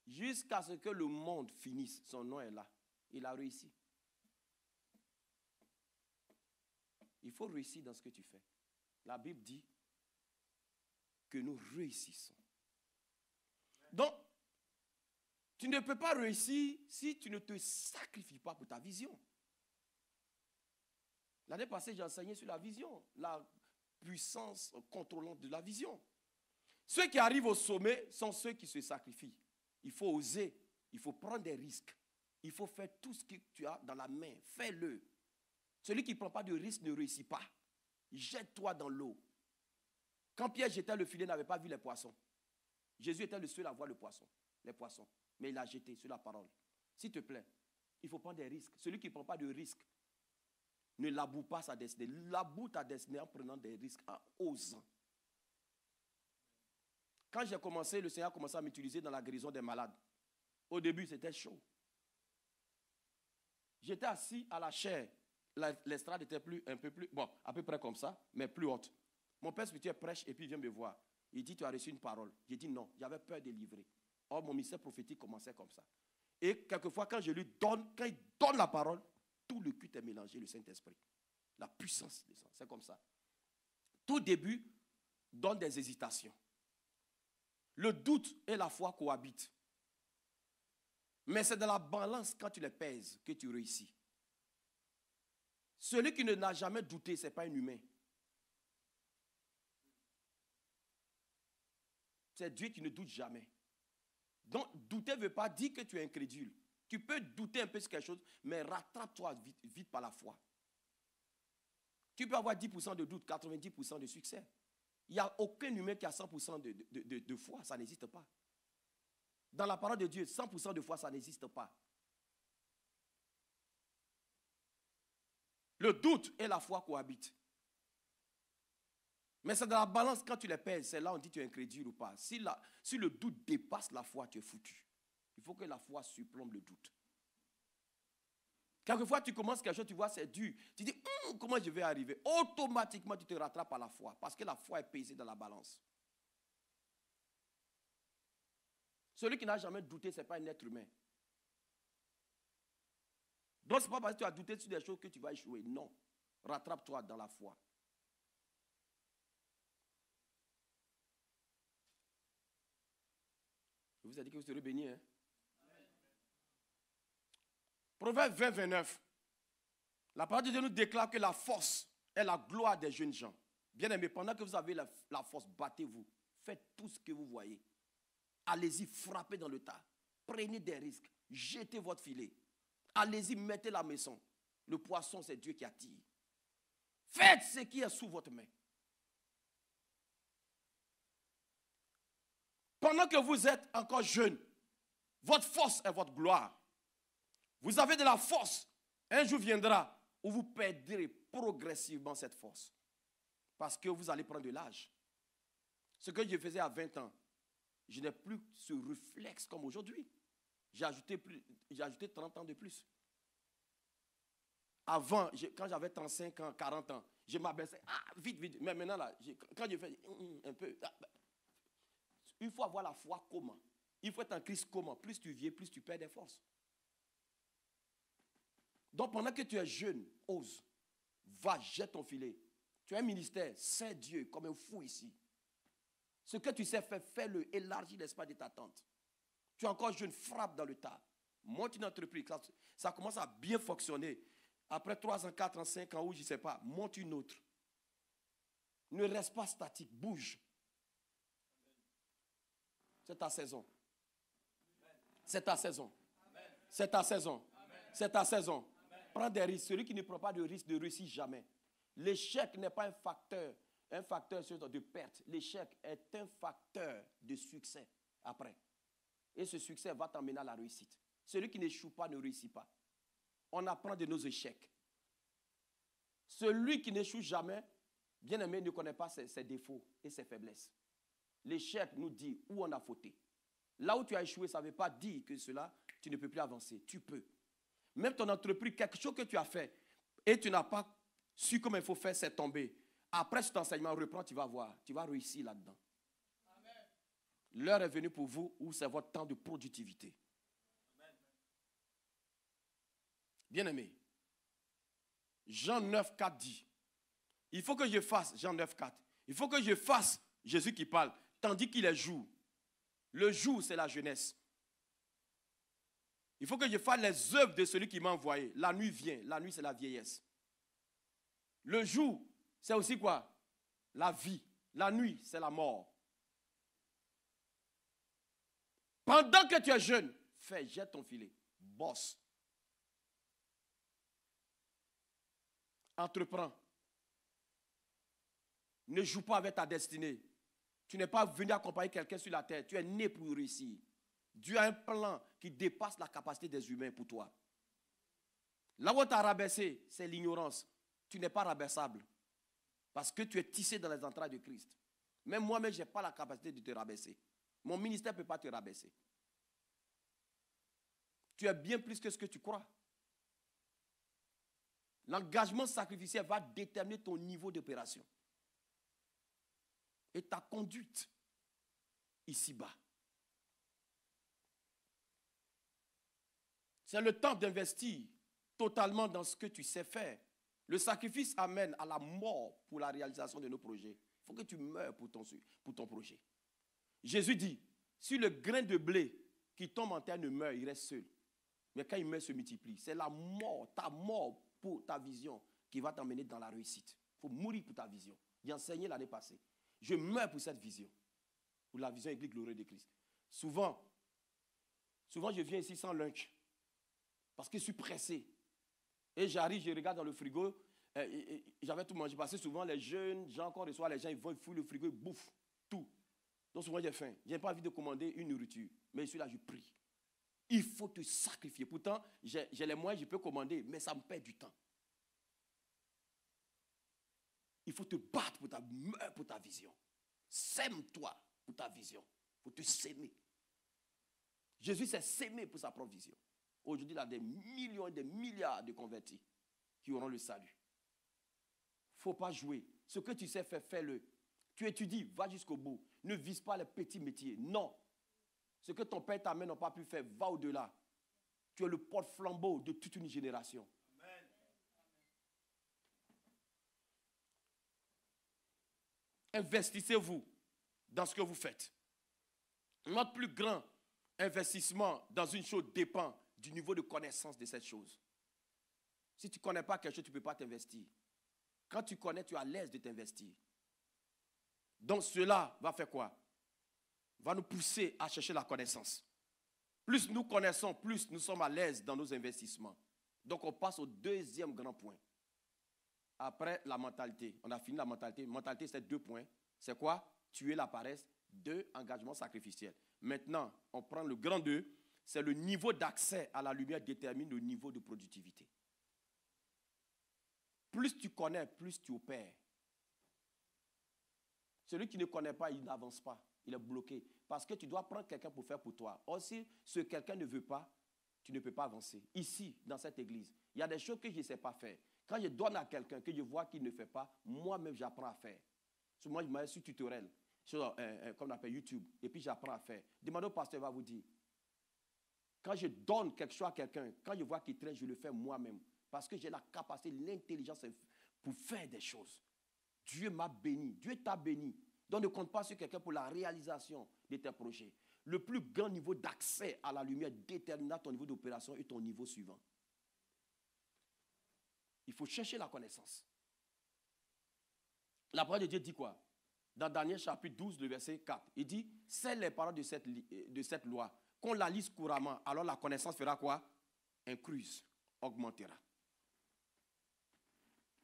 jusqu'à ce que le monde finisse, son nom est là. Il a réussi. Il faut réussir dans ce que tu fais. La Bible dit que nous réussissons. Donc, tu ne peux pas réussir si tu ne te sacrifies pas pour ta vision. L'année passée, j'ai enseigné sur la vision, la puissance contrôlante de la vision. Ceux qui arrivent au sommet sont ceux qui se sacrifient. Il faut oser, il faut prendre des risques. Il faut faire tout ce que tu as dans la main. Fais-le. Celui qui ne prend pas de risque ne réussit pas. Jette-toi dans l'eau. Quand Pierre jetait le filet, il n'avait pas vu les poissons. Jésus était le seul à voir les poissons. Mais il a jeté sur la parole. S'il te plaît, il faut prendre des risques. Celui qui ne prend pas de risque ne laboure pas sa destinée. Laboure ta destinée en prenant des risques, en osant. Quand j'ai commencé, le Seigneur a commencé à m'utiliser dans la guérison des malades. Au début, c'était chaud. J'étais assis à la chaire. L'estrade était un peu plus, bon, à peu près comme ça, mais plus haute. Mon père spirituel prêche et puis il vient me voir. Il dit, tu as reçu une parole. J'ai dit non, j'avais peur de livrer. Or, mon ministère prophétique commençait comme ça. Et quelquefois, quand je lui donne, quand il donne la parole, tout le culte est mélangé, le Saint-Esprit. La puissance descend, c'est comme ça. Tout début donne des hésitations. Le doute et la foi cohabitent. Mais c'est dans la balance, quand tu les pèses, que tu réussis. Celui qui n'a jamais douté, ce n'est pas un humain. C'est Dieu qui ne doute jamais. Donc, douter ne veut pas dire que tu es incrédule. Tu peux douter un peu sur quelque chose, mais rattrape-toi vite par la foi. Tu peux avoir 10% de doute, 90% de succès. Il n'y a aucun humain qui a 100% de foi, ça n'existe pas. Dans la parole de Dieu, 100% de foi, ça n'existe pas. Le doute et la foi cohabitent. Mais c'est dans la balance, quand tu les pèses, c'est là où on dit tu es incrédule ou pas. Si le doute dépasse la foi, tu es foutu. Il faut que la foi surplombe le doute. Quelquefois, tu commences quelque chose, tu vois, c'est dur. Tu dis, comment je vais arriver? Automatiquement, tu te rattrapes à la foi. Parce que la foi est pesée dans la balance. Celui qui n'a jamais douté, ce n'est pas un être humain. Donc, ce n'est pas parce que tu as douté sur des choses que tu vas échouer. Non. Rattrape-toi dans la foi. Je vous ai dit que vous serez bénis. Hein? Proverbe 20, 29. La parole de Dieu nous déclare que la force est la gloire des jeunes gens. Bien aimé, pendant que vous avez la force, battez-vous. Faites tout ce que vous voyez. Allez-y, frappez dans le tas. Prenez des risques. Jetez votre filet. Allez-y, mettez la maison. Le poisson, c'est Dieu qui attire. Faites ce qui est sous votre main. Pendant que vous êtes encore jeune, votre force est votre gloire. Vous avez de la force. Un jour viendra où vous perdrez progressivement cette force. Parce que vous allez prendre de l'âge. Ce que je faisais à 20 ans, je n'ai plus ce réflexe comme aujourd'hui. J'ai ajouté 30 ans de plus. Avant, quand j'avais 35 ans, 40 ans, je m'abaissais. Vite, vite. Mais maintenant, là, quand je fais un peu... Il faut avoir la foi comment? Il faut être en Christ comment? Plus tu vieillis, plus tu perds des forces. Donc pendant que tu es jeune, ose. Va, jette ton filet. Tu as un ministère, c'est Dieu comme un fou ici. Ce que tu sais faire, fais-le. Élargis l'espace de ta tente. Tu es encore jeune, frappe dans le tas. Monte une entreprise. Ça commence à bien fonctionner. Après 3 ans, 4 ans, 5 ans, ou je ne sais pas, monte une autre. Ne reste pas statique, bouge. C'est ta saison. C'est ta saison. C'est ta saison. C'est ta saison. Prends des risques. Celui qui ne prend pas de risque ne réussit jamais. L'échec n'est pas un facteur de perte. L'échec est un facteur de succès après. Et ce succès va t'emmener à la réussite. Celui qui n'échoue pas ne réussit pas. On apprend de nos échecs. Celui qui n'échoue jamais, bien aimé, ne connaît pas ses défauts et ses faiblesses. L'échec nous dit où on a fauté. Là où tu as échoué, ça ne veut pas dire que cela, tu ne peux plus avancer. Tu peux. Même ton entreprise, quelque chose que tu as fait et tu n'as pas su comment il faut faire, c'est tomber. Après cet enseignement, reprends, tu vas voir. Tu vas réussir là-dedans. L'heure est venue pour vous où c'est votre temps de productivité. Bien-aimé, Jean 9, 4 dit, il faut que je fasse, Jean 9, 4, il faut que je fasse, Jésus qui parle, tandis qu'il est jour. Le jour, c'est la jeunesse. Il faut que je fasse les œuvres de celui qui m'a envoyé. La nuit vient, la nuit c'est la vieillesse. Le jour, c'est aussi quoi? La vie. La nuit, c'est la mort. Pendant que tu es jeune, jette ton filet, bosse. Entreprends. Ne joue pas avec ta destinée. Tu n'es pas venu accompagner quelqu'un sur la terre. Tu es né pour réussir. Dieu a un plan qui dépasse la capacité des humains pour toi. Là où on t'a rabaissé, c'est l'ignorance. Tu n'es pas rabaissable. Parce que tu es tissé dans les entrailles de Christ. Même moi-même, je n'ai pas la capacité de te rabaisser. Mon ministère ne peut pas te rabaisser. Tu es bien plus que ce que tu crois. L'engagement sacrificiel va déterminer ton niveau d'opération. Et ta conduite ici-bas. C'est le temps d'investir totalement dans ce que tu sais faire. Le sacrifice amène à la mort pour la réalisation de nos projets. Il faut que tu meurs pour ton projet. Jésus dit, si le grain de blé qui tombe en terre ne meurt, il reste seul. Mais quand il meurt, il se multiplie. C'est la mort, ta mort pour ta vision qui va t'emmener dans la réussite. Il faut mourir pour ta vision. J'ai enseigné l'année passée. Je meurs pour cette vision. Pour la vision Église glorieuse de Christ. Souvent, je viens ici sans lunch. Parce que je suis pressé. Et j'arrive, je regarde dans le frigo. J'avais tout mangé. Parce que souvent, les jeunes gens qu'on reçoit, les gens, ils vont, ils fouillent le frigo, ils bouffent tout. Donc souvent, j'ai faim. Je n'ai pas envie de commander une nourriture. Mais je suis là, je prie. Il faut te sacrifier. Pourtant, j'ai les moyens, je peux commander, mais ça me perd du temps. Il faut te battre pour ta vision. Sème-toi pour ta vision. Il faut te s'aimer. Jésus s'est s'aimé pour sa propre vision. Aujourd'hui, il y a des millions et des milliards de convertis qui auront le salut. Il ne faut pas jouer. Ce que tu sais faire, fais-le. Tu étudies, va jusqu'au bout. Ne vise pas les petits métiers. Non. Ce que ton père et ta mère n'ont pas pu faire, va au-delà. Tu es le porte-flambeau de toute une génération. Amen. Investissez-vous dans ce que vous faites. Notre plus grand investissement dans une chose dépend du niveau de connaissance de cette chose. Si tu ne connais pas quelque chose, tu ne peux pas t'investir. Quand tu connais, tu es à l'aise de t'investir. Donc cela va faire quoi? Va nous pousser à chercher la connaissance. Plus nous connaissons, plus nous sommes à l'aise dans nos investissements. Donc on passe au deuxième grand point. Après la mentalité. On a fini la mentalité. Mentalité, c'est 2 points. C'est quoi? Tuer la paresse. 2, engagement sacrificiel. Maintenant, on prend le grand 2. C'est le niveau d'accès à la lumière détermine le niveau de productivité. Plus tu connais, plus tu opères. Celui qui ne connaît pas, il n'avance pas. Il est bloqué. Parce que tu dois prendre quelqu'un pour faire pour toi. Or, si ce quelqu'un ne veut pas, tu ne peux pas avancer. Ici, dans cette église, il y a des choses que je ne sais pas faire. Quand je donne à quelqu'un que je vois qu'il ne fait pas, moi-même, j'apprends à faire. Moi, je me mets sur tutoriel, sur, comme on appelle YouTube, et puis j'apprends à faire. Demandez au pasteur, il va vous dire. Quand je donne quelque chose à quelqu'un, quand je vois qu'il traîne, je le fais moi-même. Parce que j'ai la capacité, l'intelligence pour faire des choses. Dieu m'a béni. Dieu t'a béni. Donc ne compte pas sur quelqu'un pour la réalisation de tes projets. Le plus grand niveau d'accès à la lumière déterminera ton niveau d'opération et ton niveau suivant. Il faut chercher la connaissance. La parole de Dieu dit quoi? Dans Daniel chapitre 12, le verset 4, il dit, c'est les paroles de cette loi. Qu'on la lise couramment, alors la connaissance fera quoi? Increase, augmentera.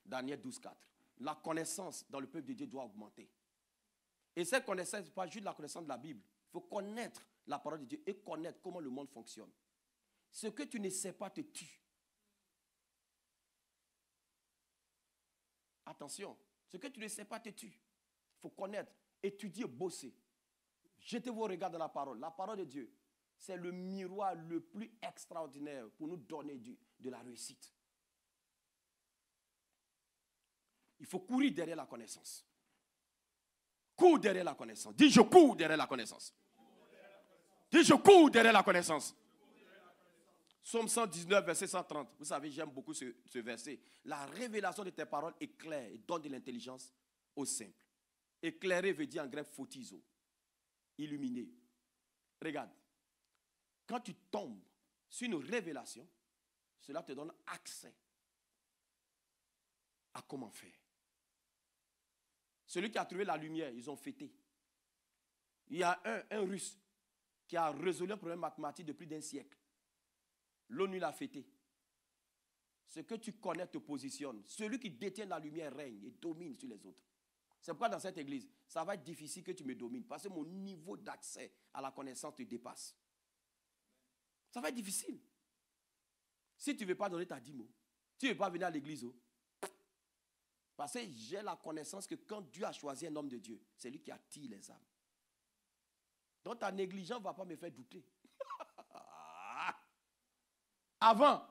Daniel 12, 4. La connaissance dans le peuple de Dieu doit augmenter. Et cette connaissance, ce n'est pas juste la connaissance de la Bible. Il faut connaître la parole de Dieu et connaître comment le monde fonctionne. Ce que tu ne sais pas te tue. Attention, ce que tu ne sais pas te tue. Il faut connaître, étudier, bosser. Jetez vos regards dans la parole. La parole de Dieu, c'est le miroir le plus extraordinaire pour nous donner de la réussite. Il faut courir derrière la connaissance. Cours derrière la connaissance. Dis, je cours derrière la connaissance. Dis, je cours derrière la connaissance. Psaume 119, verset 130. Vous savez, j'aime beaucoup ce verset. La révélation de tes paroles éclaire et donne de l'intelligence au simple. Éclairer veut dire en grec photizo. Illuminer. Regarde. Quand tu tombes sur une révélation, cela te donne accès à comment faire. Celui qui a trouvé la lumière, ils ont fêté. Il y a un Russe qui a résolu un problème mathématique de plus d'1 siècle. L'ONU l'a fêté. Ce que tu connais te positionne. Celui qui détient la lumière règne et domine sur les autres. C'est pourquoi dans cette église, ça va être difficile que tu me domines. Parce que mon niveau d'accès à la connaissance te dépasse. Ça va être difficile. Si tu ne veux pas donner ta dîme, tu ne veux pas venir à l'église. Parce que j'ai la connaissance que quand Dieu a choisi un homme de Dieu, c'est lui qui attire les âmes. Donc ta négligence ne va pas me faire douter. Avant,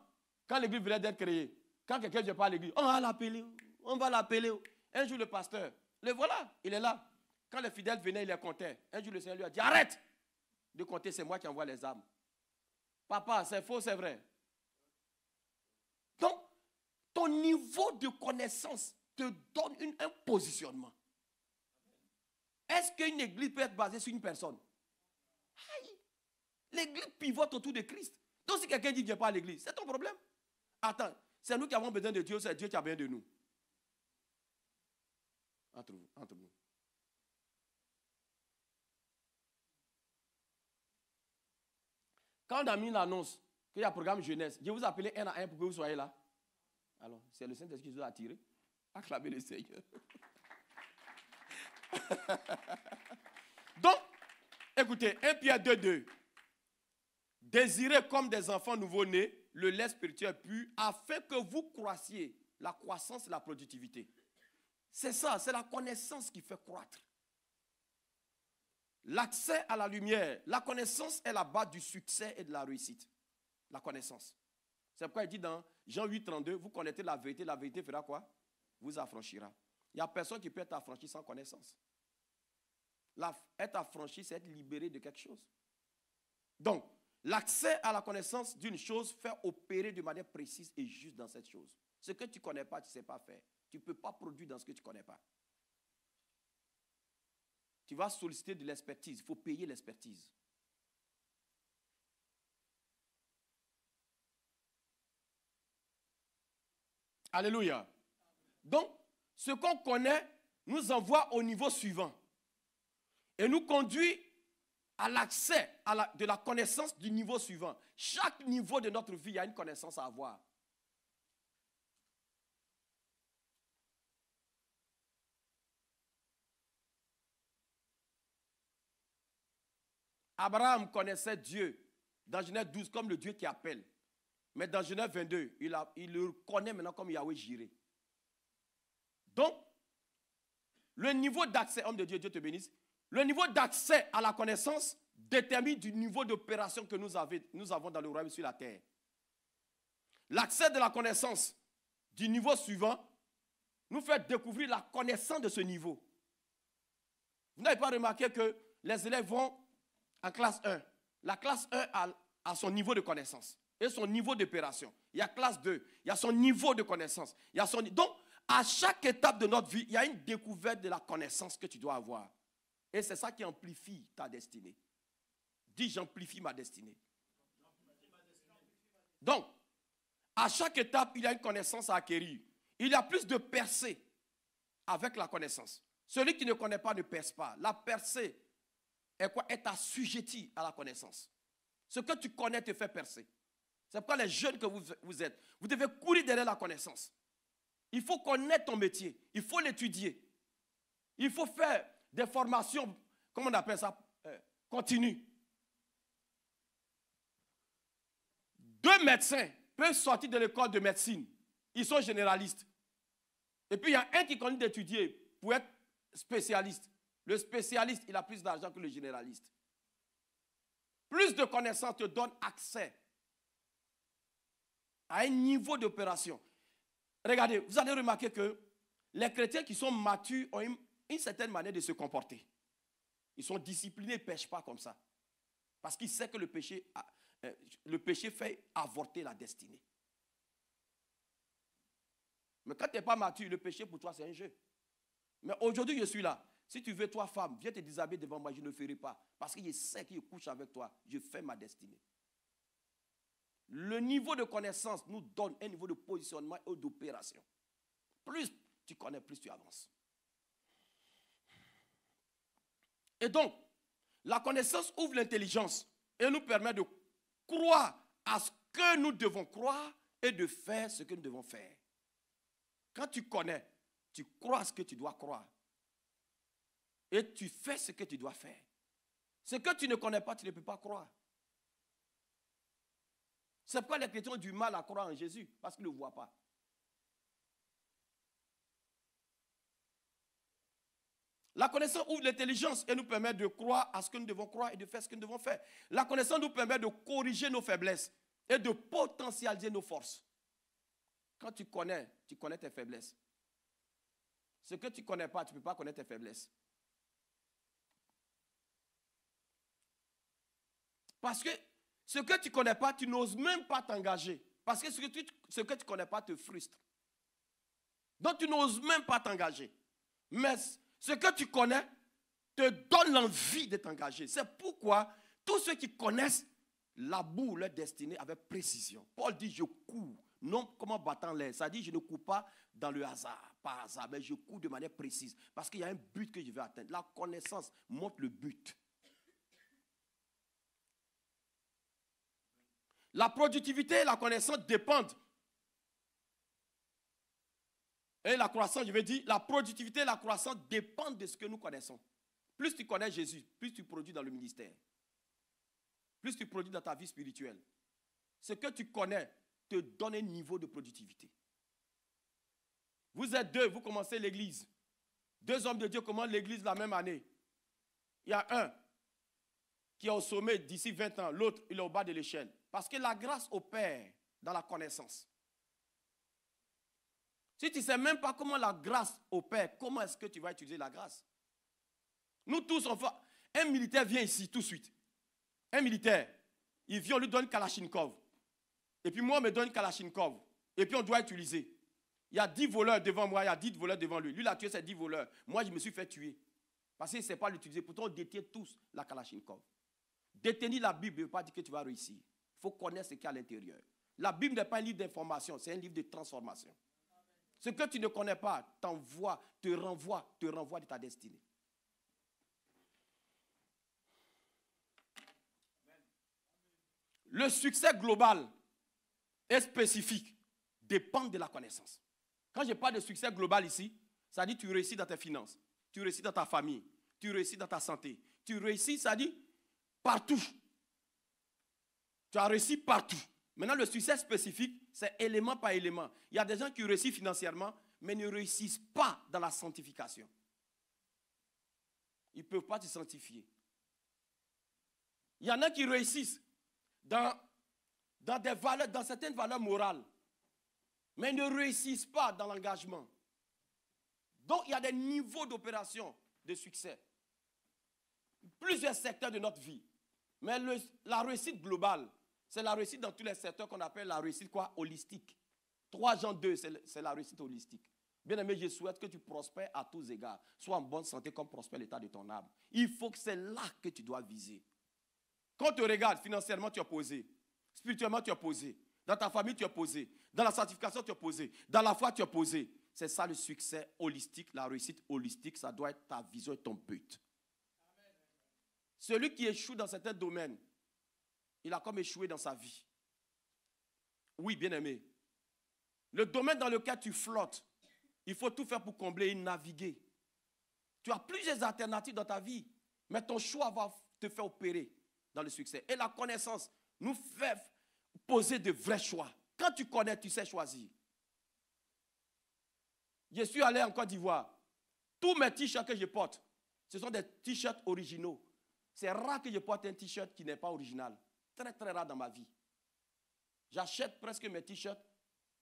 quand l'église venait d'être créée, quand quelqu'un ne vient pas à l'église, on va l'appeler, on va l'appeler. Un jour le pasteur, le voilà, il est là. Quand les fidèles venaient, il les comptait. Un jour le Seigneur lui a dit, arrête de compter, c'est moi qui envoie les âmes. Papa, c'est faux, c'est vrai. Donc, ton niveau de connaissance te donne un positionnement. Est-ce qu'une église peut être basée sur une personne? Aïe. L'église pivote autour de Christ. Donc si quelqu'un dit ne viens pas à l'église, c'est ton problème. Attends, c'est nous qui avons besoin de Dieu, c'est Dieu qui a besoin de nous. Entre nous. Quand on a mis l'annonce qu'il y a un programme jeunesse, je vous appelez un à un pour que vous soyez là. Alors, c'est le Saint-Esprit qui vous a attiré. Acclamez le Seigneur. Donc, écoutez, 1 Pierre 2:2. Désirez comme des enfants nouveau-nés le lait spirituel pur afin que vous croissiez. La croissance et la productivité. C'est ça, c'est la connaissance qui fait croître. L'accès à la lumière, la connaissance est la base du succès et de la réussite. La connaissance. C'est pourquoi il dit dans Jean 8, 32, vous connaissez la vérité fera quoi? Vous affranchira. Il n'y a personne qui peut être affranchi sans connaissance. Être affranchi, c'est être libéré de quelque chose. Donc, l'accès à la connaissance d'une chose fait opérer de manière précise et juste dans cette chose. Ce que tu ne connais pas, tu ne sais pas faire. Tu ne peux pas produire dans ce que tu ne connais pas. Tu vas solliciter de l'expertise. Il faut payer l'expertise. Alléluia. Donc, ce qu'on connaît nous envoie au niveau suivant et nous conduit à l'accès de la connaissance du niveau suivant. Chaque niveau de notre vie, il y a une connaissance à avoir. Abraham connaissait Dieu dans Genèse 12 comme le Dieu qui appelle. Mais dans Genèse 22, il le connaît maintenant comme Yahweh Jireh. Donc, le niveau d'accès, homme de Dieu, Dieu te bénisse, le niveau d'accès à la connaissance détermine du niveau d'opération que nous avons dans le royaume sur la terre. L'accès de la connaissance du niveau suivant nous fait découvrir la connaissance de ce niveau. Vous n'avez pas remarqué que les élèves vont en classe 1. La classe 1 a son niveau de connaissance et son niveau d'opération. Il y a classe 2, il y a son niveau de connaissance. Donc, à chaque étape de notre vie, il y a une découverte de la connaissance que tu dois avoir. Et c'est ça qui amplifie ta destinée. Dis, j'amplifie ma destinée. Donc, à chaque étape, il y a une connaissance à acquérir. Il y a plus de percée avec la connaissance. Celui qui ne connaît pas ne perce pas. La percée est quoi? Est assujetti à la connaissance. Ce que tu connais te fait percer. C'est pourquoi les jeunes que vous êtes, vous devez courir derrière la connaissance. Il faut connaître ton métier. Il faut l'étudier. Il faut faire des formations, comment on appelle ça, continues. 2 médecins peuvent sortir de l'école de médecine. Ils sont généralistes. Et puis il y a un qui continue d'étudier pour être spécialiste. Le spécialiste, il a plus d'argent que le généraliste. Plus de connaissances te donnent accès à un niveau d'opération. Regardez, vous allez remarquer que les chrétiens qui sont matures ont une certaine manière de se comporter. Ils sont disciplinés, ils ne pêchent pas comme ça. Parce qu'ils savent que le péché fait avorter la destinée. Mais quand tu n'es pas mature, le péché pour toi c'est un jeu. Mais aujourd'hui je suis là. Si tu veux, toi femme, viens te déshabiller devant moi, je ne le ferai pas. Parce que je sais qu'il couche avec toi, je fais ma destinée. Le niveau de connaissance nous donne un niveau de positionnement et d'opération. Plus tu connais, plus tu avances. Et donc, la connaissance ouvre l'intelligence et nous permet de croire à ce que nous devons croire et de faire ce que nous devons faire. Quand tu connais, tu crois ce que tu dois croire. Et tu fais ce que tu dois faire. Ce que tu ne connais pas, tu ne peux pas croire. C'est pourquoi les chrétiens ont du mal à croire en Jésus, parce qu'ils ne le voient pas. La connaissance ouvre l'intelligence et nous permet de croire à ce que nous devons croire et de faire ce que nous devons faire. La connaissance nous permet de corriger nos faiblesses et de potentialiser nos forces. Quand tu connais tes faiblesses. Ce que tu ne connais pas, tu ne peux pas connaître tes faiblesses. Parce que ce que tu ne connais pas, tu n'oses même pas t'engager. Parce que ce que tu ne connais pas te frustre. Donc tu n'oses même pas t'engager. Mais ce que tu connais te donne l'envie de t'engager. C'est pourquoi tous ceux qui connaissent labourent leur destinée avec précision. Paul dit, je cours, non comme en battant l'air. Ça dit, je ne cours pas dans le hasard, par hasard, mais je cours de manière précise. Parce qu'il y a un but que je vais atteindre. La connaissance montre le but. La productivité et la connaissance dépendent. Et la croissance, je veux dire, la productivité et la croissance dépendent de ce que nous connaissons. Plus tu connais Jésus, plus tu produis dans le ministère. Plus tu produis dans ta vie spirituelle. Ce que tu connais te donne un niveau de productivité. Vous êtes 2, vous commencez l'église. 2 hommes de Dieu commandent l'église la même année. Il y a un qui est au sommet d'ici 20 ans, l'autre il est au bas de l'échelle. Parce que la grâce opère dans la connaissance. Si tu ne sais même pas comment la grâce opère, comment est-ce que tu vas utiliser la grâce? Nous tous, un militaire vient ici tout de suite. Un militaire, il vient, on lui donne Kalachnikov. Et puis moi, on me donne Kalachnikov. Et puis on doit utiliser. Il y a 10 voleurs devant moi, il y a 10 voleurs devant lui. Lui, il a tué ces 10 voleurs. Moi, je me suis fait tuer. Parce qu'il ne sait pas l'utiliser. Pourtant, on détient tous la Kalachnikov. Détenir la Bible ne veut pas dire que tu vas réussir. Il faut connaître ce qu'il y a à l'intérieur. La Bible n'est pas un livre d'information, c'est un livre de transformation. Ce que tu ne connais pas t'envoie, te renvoie de ta destinée. Le succès global et spécifique dépend de la connaissance. Quand je parle de succès global ici, ça dit tu réussis dans tes finances, tu réussis dans ta famille, tu réussis dans ta santé, tu réussis, ça dit partout. Tu as réussi partout. Maintenant, le succès spécifique, c'est élément par élément. Il y a des gens qui réussissent financièrement, mais ne réussissent pas dans la sanctification. Ils ne peuvent pas se sanctifier. Il y en a qui réussissent dans certaines valeurs morales, mais ne réussissent pas dans l'engagement. Donc, il y a des niveaux d'opération de succès. Plusieurs secteurs de notre vie. Mais la réussite globale, c'est la réussite dans tous les secteurs qu'on appelle la réussite quoi? Holistique. 3 Jean 2, c'est la réussite holistique. Bien aimé, je souhaite que tu prospères à tous égards. Sois en bonne santé comme prospère l'état de ton âme. Il faut que c'est là que tu dois viser. Quand tu regardes, financièrement, tu es posé. Spirituellement, tu es posé. Dans ta famille, tu es posé. Dans la sanctification, tu es posé. Dans la foi, tu es posé. C'est ça le succès holistique, la réussite holistique. Ça doit être ta vision et ton but. Amen. Celui qui échoue dans certains domaines, il a comme échoué dans sa vie. Oui, bien aimé. Le domaine dans lequel tu flottes, il faut tout faire pour combler et naviguer. Tu as plusieurs alternatives dans ta vie, mais ton choix va te faire opérer dans le succès. Et la connaissance nous fait poser de vrais choix. Quand tu connais, tu sais choisir. Je suis allé en Côte d'Ivoire. Tous mes t-shirts que je porte, ce sont des t-shirts originaux. C'est rare que je porte un t-shirt qui n'est pas original. Très, très rare dans ma vie. J'achète presque mes t-shirts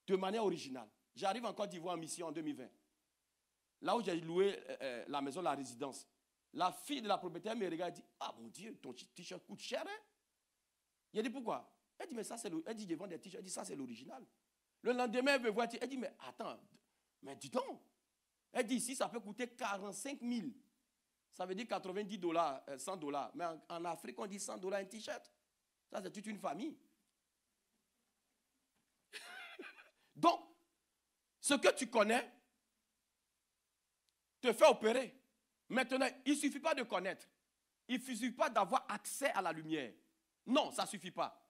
de manière originale. J'arrive en Côte d'Ivoire en mission en 2020. Là où j'ai loué la maison, la résidence. La fille de la propriétaire me regarde et dit, ah mon Dieu, ton t-shirt coûte cher, hein? Il a dit, pourquoi? Elle dit, mais ça c'est l'original. Elle dit, je vends des t-shirts. Elle dit, ça c'est l'original. Le lendemain, elle me voit, elle dit, mais attends, mais dis donc. Elle dit, ici, ça peut coûter 45 000. Ça veut dire 90 $, 100 $. Mais en Afrique, on dit 100 $ un t-shirt. Ça, c'est toute une famille. Donc, ce que tu connais te fait opérer. Maintenant, il ne suffit pas de connaître. Il ne suffit pas d'avoir accès à la lumière. Non, ça ne suffit pas.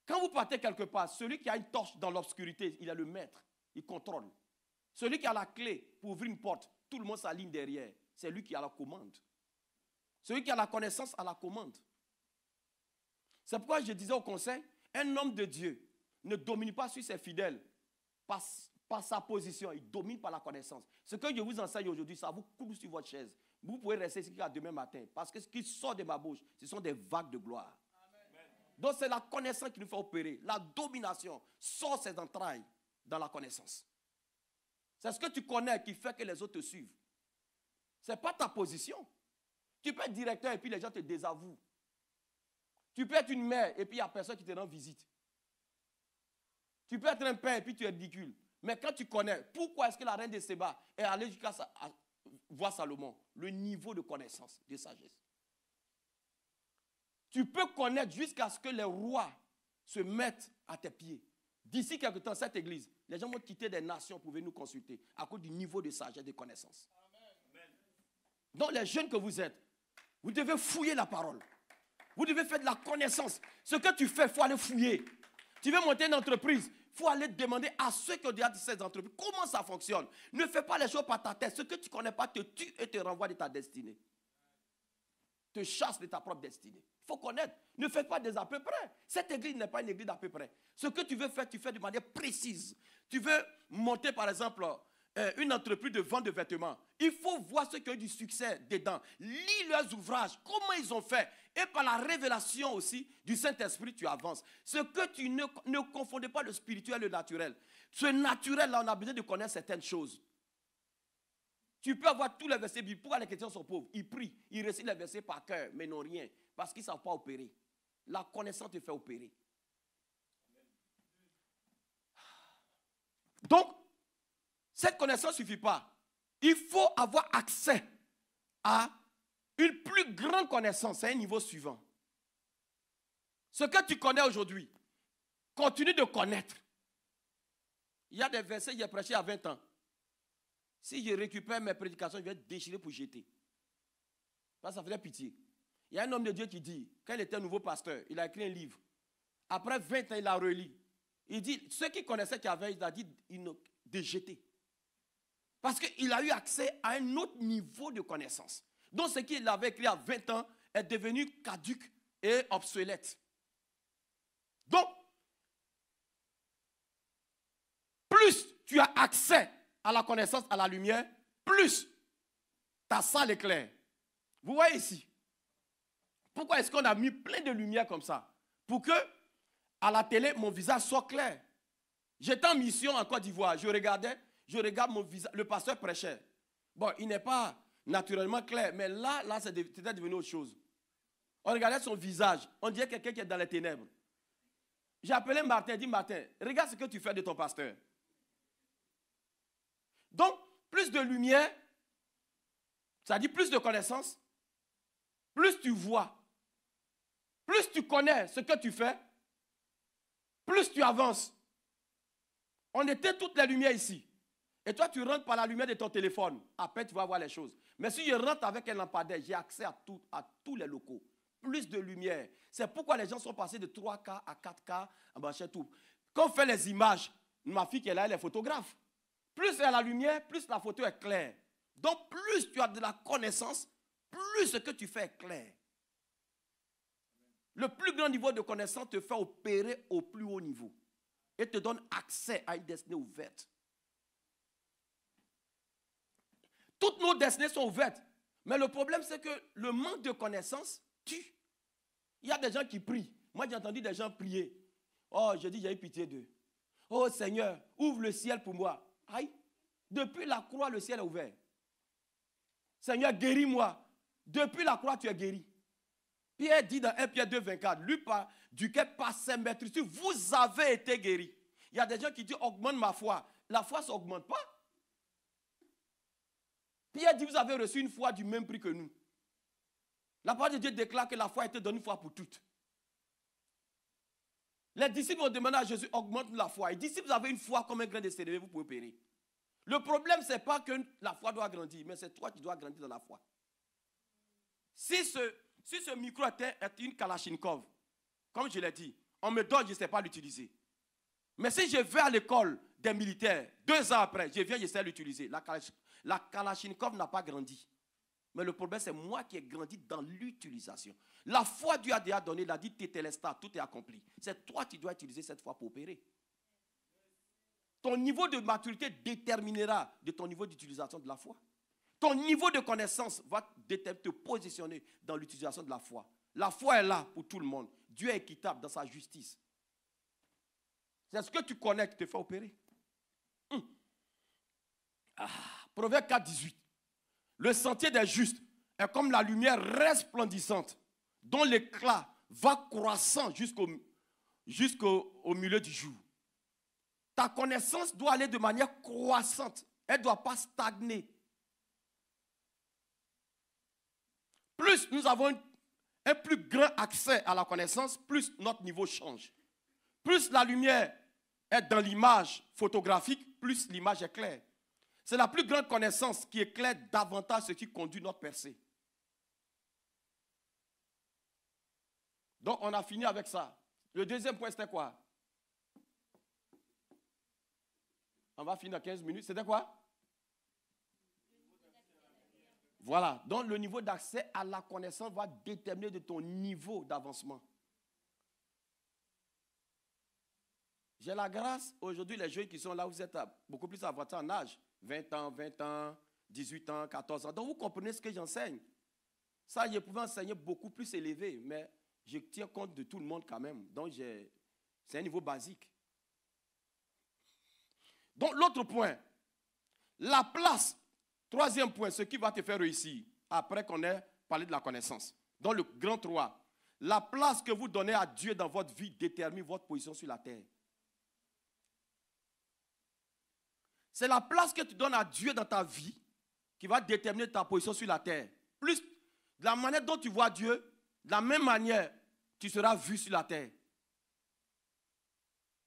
Quand vous partez quelque part, celui qui a une torche dans l'obscurité, il est le maître. Il contrôle. Celui qui a la clé pour ouvrir une porte, tout le monde s'aligne derrière. C'est lui qui a la commande. Celui qui a la connaissance a la commande. C'est pourquoi je disais au conseil, un homme de Dieu ne domine pas sur ses fidèles par sa position, il domine par la connaissance. Ce que je vous enseigne aujourd'hui, ça vous coule sur votre chaise. Vous pouvez rester ici demain matin, parce que ce qui sort de ma bouche, ce sont des vagues de gloire. Amen. Donc c'est la connaissance qui nous fait opérer. La domination sort ses entrailles dans la connaissance. C'est ce que tu connais qui fait que les autres te suivent. Ce n'est pas ta position. Tu peux être directeur et puis les gens te désavouent. Tu peux être une mère et puis il n'y a personne qui te rend visite. Tu peux être un père et puis tu es ridicule. Mais quand tu connais, pourquoi est-ce que la reine de Séba est allée jusqu'à voir Salomon? Le niveau de connaissance, de sagesse. Tu peux connaître jusqu'à ce que les rois se mettent à tes pieds. D'ici quelque temps, cette église, les gens vont quitter des nations pour venir nous consulter à cause du niveau de sagesse et de connaissance. Amen. Donc les jeunes que vous êtes, vous devez fouiller la parole. Vous devez faire de la connaissance. Ce que tu fais, il faut aller fouiller. Tu veux monter une entreprise, il faut aller demander à ceux qui ont déjà cette entreprise comment ça fonctionne. Ne fais pas les choses par ta tête. Ce que tu ne connais pas te tue et te renvoie de ta destinée. Te chasse de ta propre destinée. Il faut connaître. Ne fais pas des à peu près. Cette église n'est pas une église d'à peu près. Ce que tu veux faire, tu fais de manière précise. Tu veux monter, par exemple, une entreprise de vente de vêtements. Il faut voir ceux qui ont eu du succès dedans. Lis leurs ouvrages, comment ils ont fait. Et par la révélation aussi du Saint-Esprit, tu avances. Ce que tu ne confondez pas le spirituel et le naturel. Ce naturel-là, on a besoin de connaître certaines choses. Tu peux avoir tous les versets bibliques. Pourquoi les chrétiens sont pauvres? Ils prient, ils récitent les versets par cœur, mais n'ont rien. Parce qu'ils ne savent pas opérer. La connaissance te fait opérer. Donc, cette connaissance ne suffit pas. Il faut avoir accès à une plus grande connaissance. C'est un niveau suivant. Ce que tu connais aujourd'hui, continue de connaître. Il y a des versets que j'ai prêchés à 20 ans. Si je récupère mes prédications, je vais déchirer pour jeter. Parce que ça faisait pitié. Il y a un homme de Dieu qui dit, quand il était un nouveau pasteur, il a écrit un livre. Après 20 ans, il a relu. Il dit, ceux qui connaissaient qu'il y avait, il a dit de jeter. Parce qu'il a eu accès à un autre niveau de connaissance. Donc ce qu'il avait écrit à 20 ans est devenu caduc et obsolète. Donc, plus tu as accès à la connaissance, à la lumière, plus ta salle est claire. Vous voyez ici. Pourquoi est-ce qu'on a mis plein de lumière comme ça? Pour que, à la télé, mon visage soit clair. J'étais en mission en Côte d'Ivoire. Je regarde mon visage. Le pasteur prêchait. Bon, il n'est pas naturellement clair, mais là c'était devenu autre chose. On regardait son visage. On dirait quelqu'un qui est dans les ténèbres. J'ai appelé Martin, dit Martin, regarde ce que tu fais de ton pasteur. Donc, plus de lumière, ça dit plus de connaissances, plus tu vois, plus tu connais ce que tu fais, plus tu avances. On éteint toutes les lumières ici. Et toi, tu rentres par la lumière de ton téléphone. Après, tu vas voir les choses. Mais si je rentre avec un lampadaire, j'ai accès à tous les locaux. Plus de lumière. C'est pourquoi les gens sont passés de 3K à 4K, en machin tout. Quand on fait les images, ma fille qui est là, elle est photographe. Plus il y a la lumière, plus la photo est claire. Donc, plus tu as de la connaissance, plus ce que tu fais est clair. Le plus grand niveau de connaissance te fait opérer au plus haut niveau. Et te donne accès à une destinée ouverte. Toutes nos destinées sont ouvertes. Mais le problème, c'est que le manque de connaissance tue. Il y a des gens qui prient. Moi, j'ai entendu des gens prier. Oh, j'ai dit, j'ai eu pitié d'eux. Oh Seigneur, ouvre le ciel pour moi. Aïe, depuis la croix, le ciel est ouvert. Seigneur, guéris-moi. Depuis la croix, tu es guéri. Pierre dit dans 1 Pierre 2, 24, lui duquel par ses maîtrises, vous avez été guéri. Il y a des gens qui disent, augmente ma foi. La foi ne s'augmente pas. Pierre dit, vous avez reçu une foi du même prix que nous. La parole de Dieu déclare que la foi a été donnée une fois pour toutes. Les disciples ont demandé à Jésus, augmente la foi. Il dit, si vous avez une foi comme un grain de sénévé, vous pouvez opérer. Le problème, ce n'est pas que la foi doit grandir, mais c'est toi qui dois grandir dans la foi. Si ce micro était une Kalachnikov, comme je l'ai dit, on me donne, je ne sais pas l'utiliser. Mais si je vais à l'école des militaires, 2 ans après, je viens, je sais l'utiliser. La Kalachnikov n'a pas grandi. Mais le problème, c'est moi qui ai grandi dans l'utilisation. La foi, Dieu a déjà donné, il a dit, tétélestat, tout est accompli. C'est toi qui dois utiliser cette foi pour opérer. Ton niveau de maturité déterminera de ton niveau d'utilisation de la foi. Ton niveau de connaissance va te positionner dans l'utilisation de la foi. La foi est là pour tout le monde. Dieu est équitable dans sa justice. C'est ce que tu connais qui te fait opérer. Proverbe 4, 18. Le sentier des justes est comme la lumière resplendissante dont l'éclat va croissant jusqu'au milieu du jour. Ta connaissance doit aller de manière croissante. Elle ne doit pas stagner. Plus nous avons un plus grand accès à la connaissance, plus notre niveau change. Plus la lumière est dans l'image photographique, plus l'image est claire. C'est la plus grande connaissance qui éclaire davantage ce qui conduit notre percée. Donc, on a fini avec ça. Le deuxième point, c'était quoi? On va finir dans 15 minutes. C'était quoi? Voilà. Donc, le niveau d'accès à la connaissance va déterminer de ton niveau d'avancement. J'ai la grâce, aujourd'hui, les jeunes qui sont là, vous êtes beaucoup plus avancés en âge. 20 ans, 18 ans, 14 ans. Donc vous comprenez ce que j'enseigne. Ça, je pouvais enseigner beaucoup plus élevé, mais je tiens compte de tout le monde quand même. Donc c'est un niveau basique. Donc l'autre point, la place. Troisième point, ce qui va te faire réussir, après qu'on ait parlé de la connaissance. Dans le grand 3, la place que vous donnez à Dieu dans votre vie détermine votre position sur la terre. C'est la place que tu donnes à Dieu dans ta vie qui va déterminer ta position sur la terre. Plus de la manière dont tu vois Dieu, de la même manière, tu seras vu sur la terre.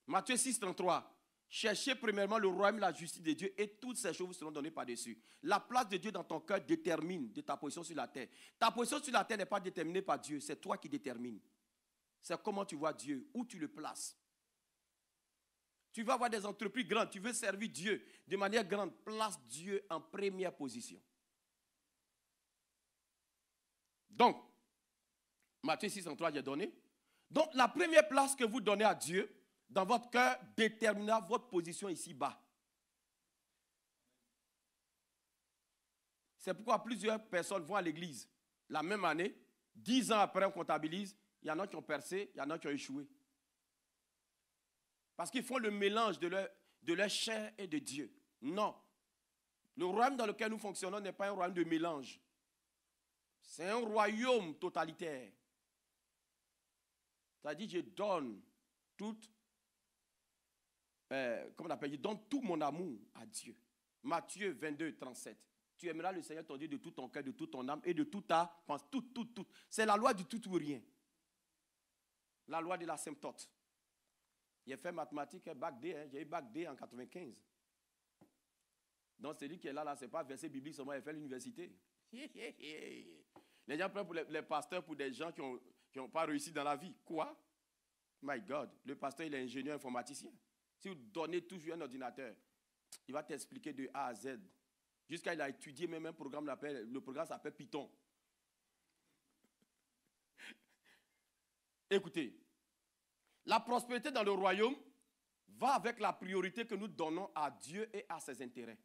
Matthieu 6, 33. Cherchez premièrement le royaume et la justice de Dieu et toutes ces choses vous seront données par-dessus. La place de Dieu dans ton cœur détermine de ta position sur la terre. Ta position sur la terre n'est pas déterminée par Dieu, c'est toi qui détermines. C'est comment tu vois Dieu, où tu le places. Tu vas avoir des entreprises grandes, tu veux servir Dieu de manière grande, place Dieu en première position. Donc, Matthieu 6, 33, j'ai donné. Donc, la première place que vous donnez à Dieu, dans votre cœur, déterminera votre position ici-bas. C'est pourquoi plusieurs personnes vont à l'église la même année. 10 ans après, on comptabilise. Il y en a qui ont percé, il y en a qui ont échoué. Parce qu'ils font le mélange de leur chair et de Dieu. Non. Le royaume dans lequel nous fonctionnons n'est pas un royaume de mélange. C'est un royaume totalitaire. C'est-à-dire, je donne toute... comment on appelle, je donne tout mon amour à Dieu. Matthieu 22, 37. Tu aimeras le Seigneur ton Dieu de tout ton cœur, de toute ton âme et de toute ta pensée. Tout. C'est la loi du tout ou rien. La loi de la symptote. J'ai fait mathématiques, bac D, j'ai eu bac D en 95. Donc celui qui est là, ce n'est pas verset biblique seulement, il fait l'université. Les gens prennent pour les pasteurs pour des gens qui n'ont pas réussi dans la vie. Quoi? My God, le pasteur il est ingénieur informaticien. Si vous donnez toujours un ordinateur, il va t'expliquer de A à Z. Jusqu'à il a étudié même un programme, le programme s'appelle Python. Écoutez, la prospérité dans le royaume va avec la priorité que nous donnons à Dieu et à ses intérêts.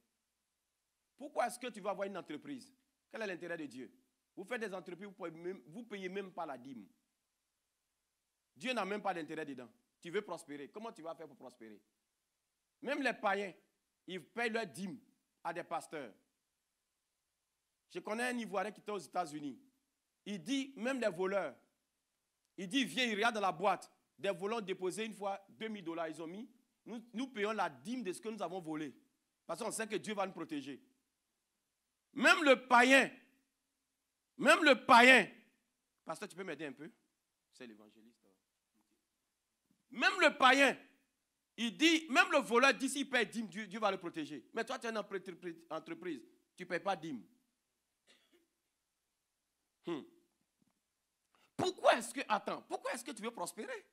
Pourquoi est-ce que tu vas avoir une entreprise? Quel est l'intérêt de Dieu? Vous faites des entreprises, vous ne payez même pas la dîme. Dieu n'a même pas d'intérêt dedans. Tu veux prospérer. Comment tu vas faire pour prospérer? Même les païens, ils payent leur dîme à des pasteurs. Je connais un Ivoirien qui était aux États-Unis. Il dit, même les voleurs, il dit, viens, il regarde dans la boîte. Des voleurs ont déposé une fois $2000, ils ont mis. Nous payons la dîme de ce que nous avons volé. Parce qu'on sait que Dieu va nous protéger. Même le païen, pasteur, tu peux m'aider un peu? C'est l'évangéliste. Même le païen, il dit, même le voleur dit s'il paye dîme, Dieu va le protéger. Mais toi, tu es une entreprise, tu ne payes pas dîme. Pourquoi est-ce que tu veux prospérer?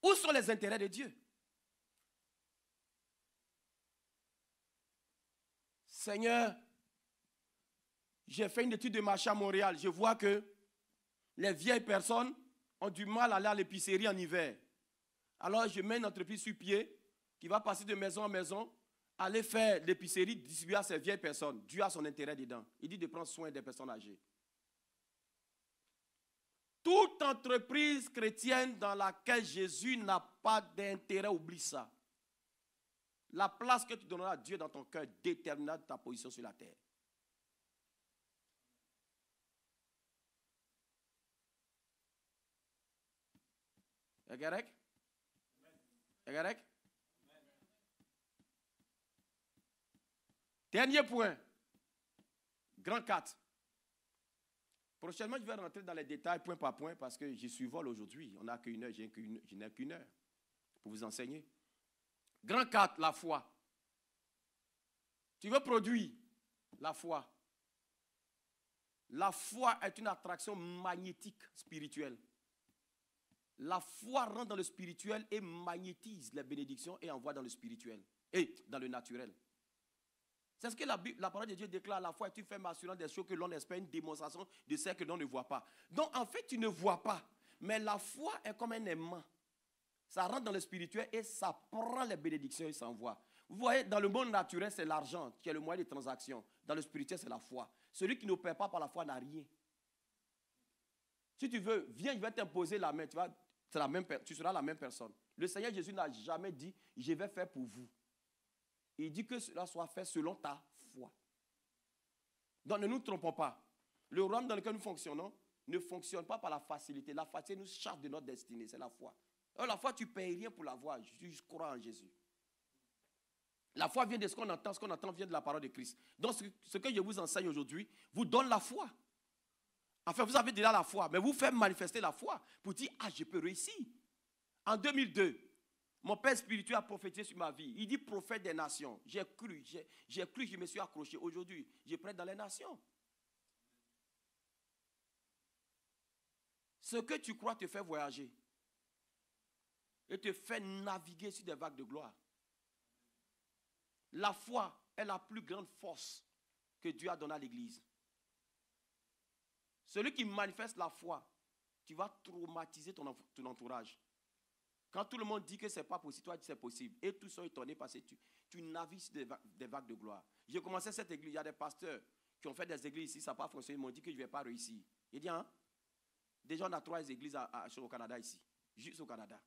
Où sont les intérêts de Dieu? Seigneur, j'ai fait une étude de marché à Montréal. Je vois que les vieilles personnes ont du mal à aller à l'épicerie en hiver. Alors, je mets une entreprise sur pied qui va passer de maison en maison, aller faire l'épicerie, distribuer à ces vieilles personnes. Dieu a son intérêt dedans. Il dit de prendre soin des personnes âgées. Toute entreprise chrétienne dans laquelle Jésus n'a pas d'intérêt, oublie ça. La place que tu donneras à Dieu dans ton cœur déterminera ta position sur la terre. Egarek? Dernier point. Grand 4. Prochainement, je vais rentrer dans les détails point par point parce que je suis vol aujourd'hui. On n'a qu'une heure, je n'ai qu'une heure pour vous enseigner. Grand 4, la foi. Tu veux produire la foi. La foi est une attraction magnétique spirituelle. La foi rentre dans le spirituel et magnétise les bénédictions et envoie dans le spirituel et dans le naturel. C'est ce que la parole de Dieu déclare. La foi est une ferme assurance des choses que l'on espère, une démonstration de celles que l'on ne voit pas. Donc en fait, tu ne vois pas. Mais la foi est comme un aimant. Ça rentre dans le spirituel et ça prend les bénédictions et s'envoie. Vous voyez, dans le monde naturel, c'est l'argent qui est le moyen de transaction. Dans le spirituel, c'est la foi. Celui qui n'opère pas par la foi n'a rien. Si tu veux, viens, je vais t'imposer la main. Tu seras la même personne. Le Seigneur Jésus n'a jamais dit, je vais faire pour vous. Il dit que cela soit fait selon ta foi. Donc ne nous trompons pas. Le royaume dans lequel nous fonctionnons ne fonctionne pas par la facilité. La facilité nous charge de notre destinée, c'est la foi. Alors la foi, tu ne payes rien pour la voir. Je crois en Jésus. La foi vient de ce qu'on entend vient de la parole de Christ. Donc ce que je vous enseigne aujourd'hui vous donne la foi. Enfin, vous avez déjà la foi, mais vous faites manifester la foi pour dire, ah, je peux réussir. En 2002, mon père spirituel a prophétisé sur ma vie. Il dit prophète des nations. J'ai cru, je me suis accroché. Aujourd'hui, je prête dans les nations. Ce que tu crois te fait voyager et te fait naviguer sur des vagues de gloire. La foi est la plus grande force que Dieu a donnée à l'Église. Celui qui manifeste la foi, tu vas traumatiser ton entourage. Quand tout le monde dit que ce n'est pas possible, toi tu dis c'est possible. Et tous sont étonnés parce que tu navigues sur des vagues de gloire. J'ai commencé cette église, il y a des pasteurs qui ont fait des églises ici, ça n'a pas fonctionné, ils m'ont dit que je ne vais pas réussir. J'ai dit, hein? Déjà on a 3 églises au Canada ici, juste au Canada.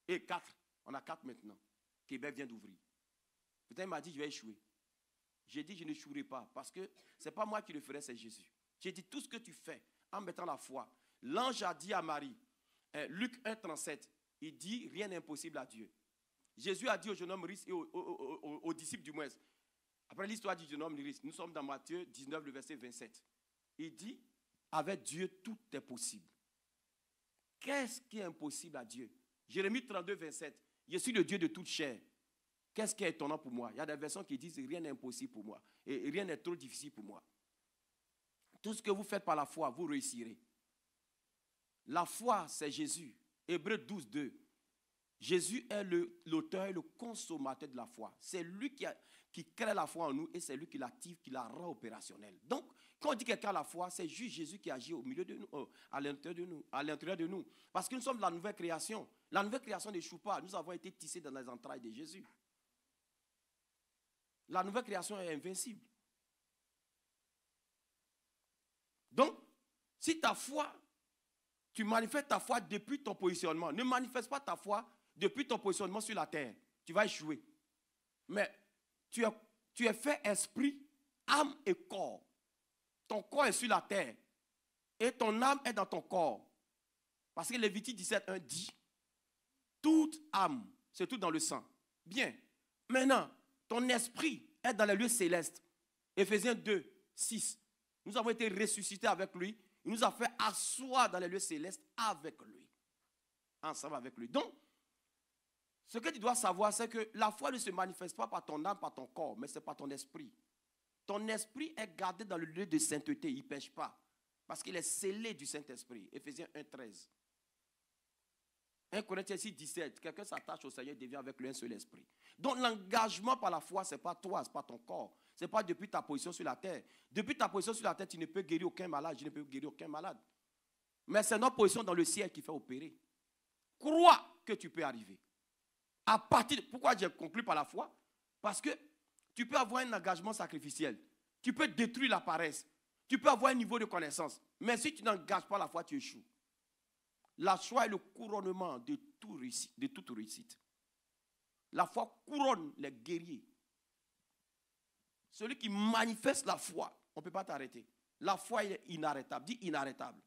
Et 4, on a 4 maintenant. Québec vient d'ouvrir. Peut-être il m'a dit je vais échouer. J'ai dit je n'échouerai pas parce que ce n'est pas moi qui le ferai, c'est Jésus. J'ai dit tout ce que tu fais en mettant la foi. L'ange a dit à Marie, Luc 1, 37, il dit rien n'est impossible à Dieu. Jésus a dit au jeune homme riche et aux disciples du moins. Après l'histoire du jeune homme riche, nous sommes dans Matthieu 19, le verset 27. Il dit, avec Dieu tout est possible. Qu'est-ce qui est impossible à Dieu? Jérémie 32, 27, je suis le Dieu de toute chair. Qu'est-ce qui est étonnant pour moi? Il y a des versions qui disent rien n'est impossible pour moi. Et rien n'est trop difficile pour moi. Tout ce que vous faites par la foi, vous réussirez. La foi, c'est Jésus. Hébreux 12, 2. Jésus est l'auteur et le consommateur de la foi. C'est lui qui crée la foi en nous et c'est lui qui l'active, qui la rend opérationnelle. Donc, quand on dit quelqu'un a la foi, c'est juste Jésus qui agit au milieu de nous, à l'intérieur de nous. Parce que nous sommes la nouvelle création. La nouvelle création n'échoue pas. Nous avons été tissés dans les entrailles de Jésus. La nouvelle création est invincible. Donc, si ta foi, tu manifestes ta foi depuis ton positionnement. Ne manifeste pas ta foi depuis ton positionnement sur la terre. Tu vas échouer. Mais tu es fait esprit, âme et corps. Ton corps est sur la terre. Et ton âme est dans ton corps. Parce que Lévitique 17:1 dit, toute âme, c'est tout dans le sang. Bien. Maintenant, ton esprit est dans les lieux célestes. Éphésiens 2, 6. Nous avons été ressuscités avec lui. Il nous a fait asseoir dans les lieux célestes avec lui. Ensemble avec lui. Donc, ce que tu dois savoir, c'est que la foi ne se manifeste pas par ton âme, par ton corps, mais c'est par ton esprit. Ton esprit est gardé dans le lieu de sainteté. Il ne pêche pas. Parce qu'il est scellé du Saint-Esprit. Éphésiens 1, 13. 1 Corinthiens 6, 17. Quelqu'un s'attache au Seigneur et devient avec lui un seul esprit. Donc l'engagement par la foi, ce n'est pas toi, ce n'est pas ton corps. Ce n'est pas depuis ta position sur la terre. Depuis ta position sur la terre, tu ne peux guérir aucun malade. Je ne peux guérir aucun malade. Mais c'est notre position dans le ciel qui fait opérer. Crois que tu peux arriver. À partir de, pourquoi j'ai conclu par la foi? Parce que tu peux avoir un engagement sacrificiel. Tu peux détruire la paresse. Tu peux avoir un niveau de connaissance. Mais si tu n'engages pas la foi, tu échoues. La foi est le couronnement de toute réussite. La foi couronne les guerriers. Celui qui manifeste la foi, on ne peut pas t'arrêter. La foi est inarrêtable. Dis inarrêtable.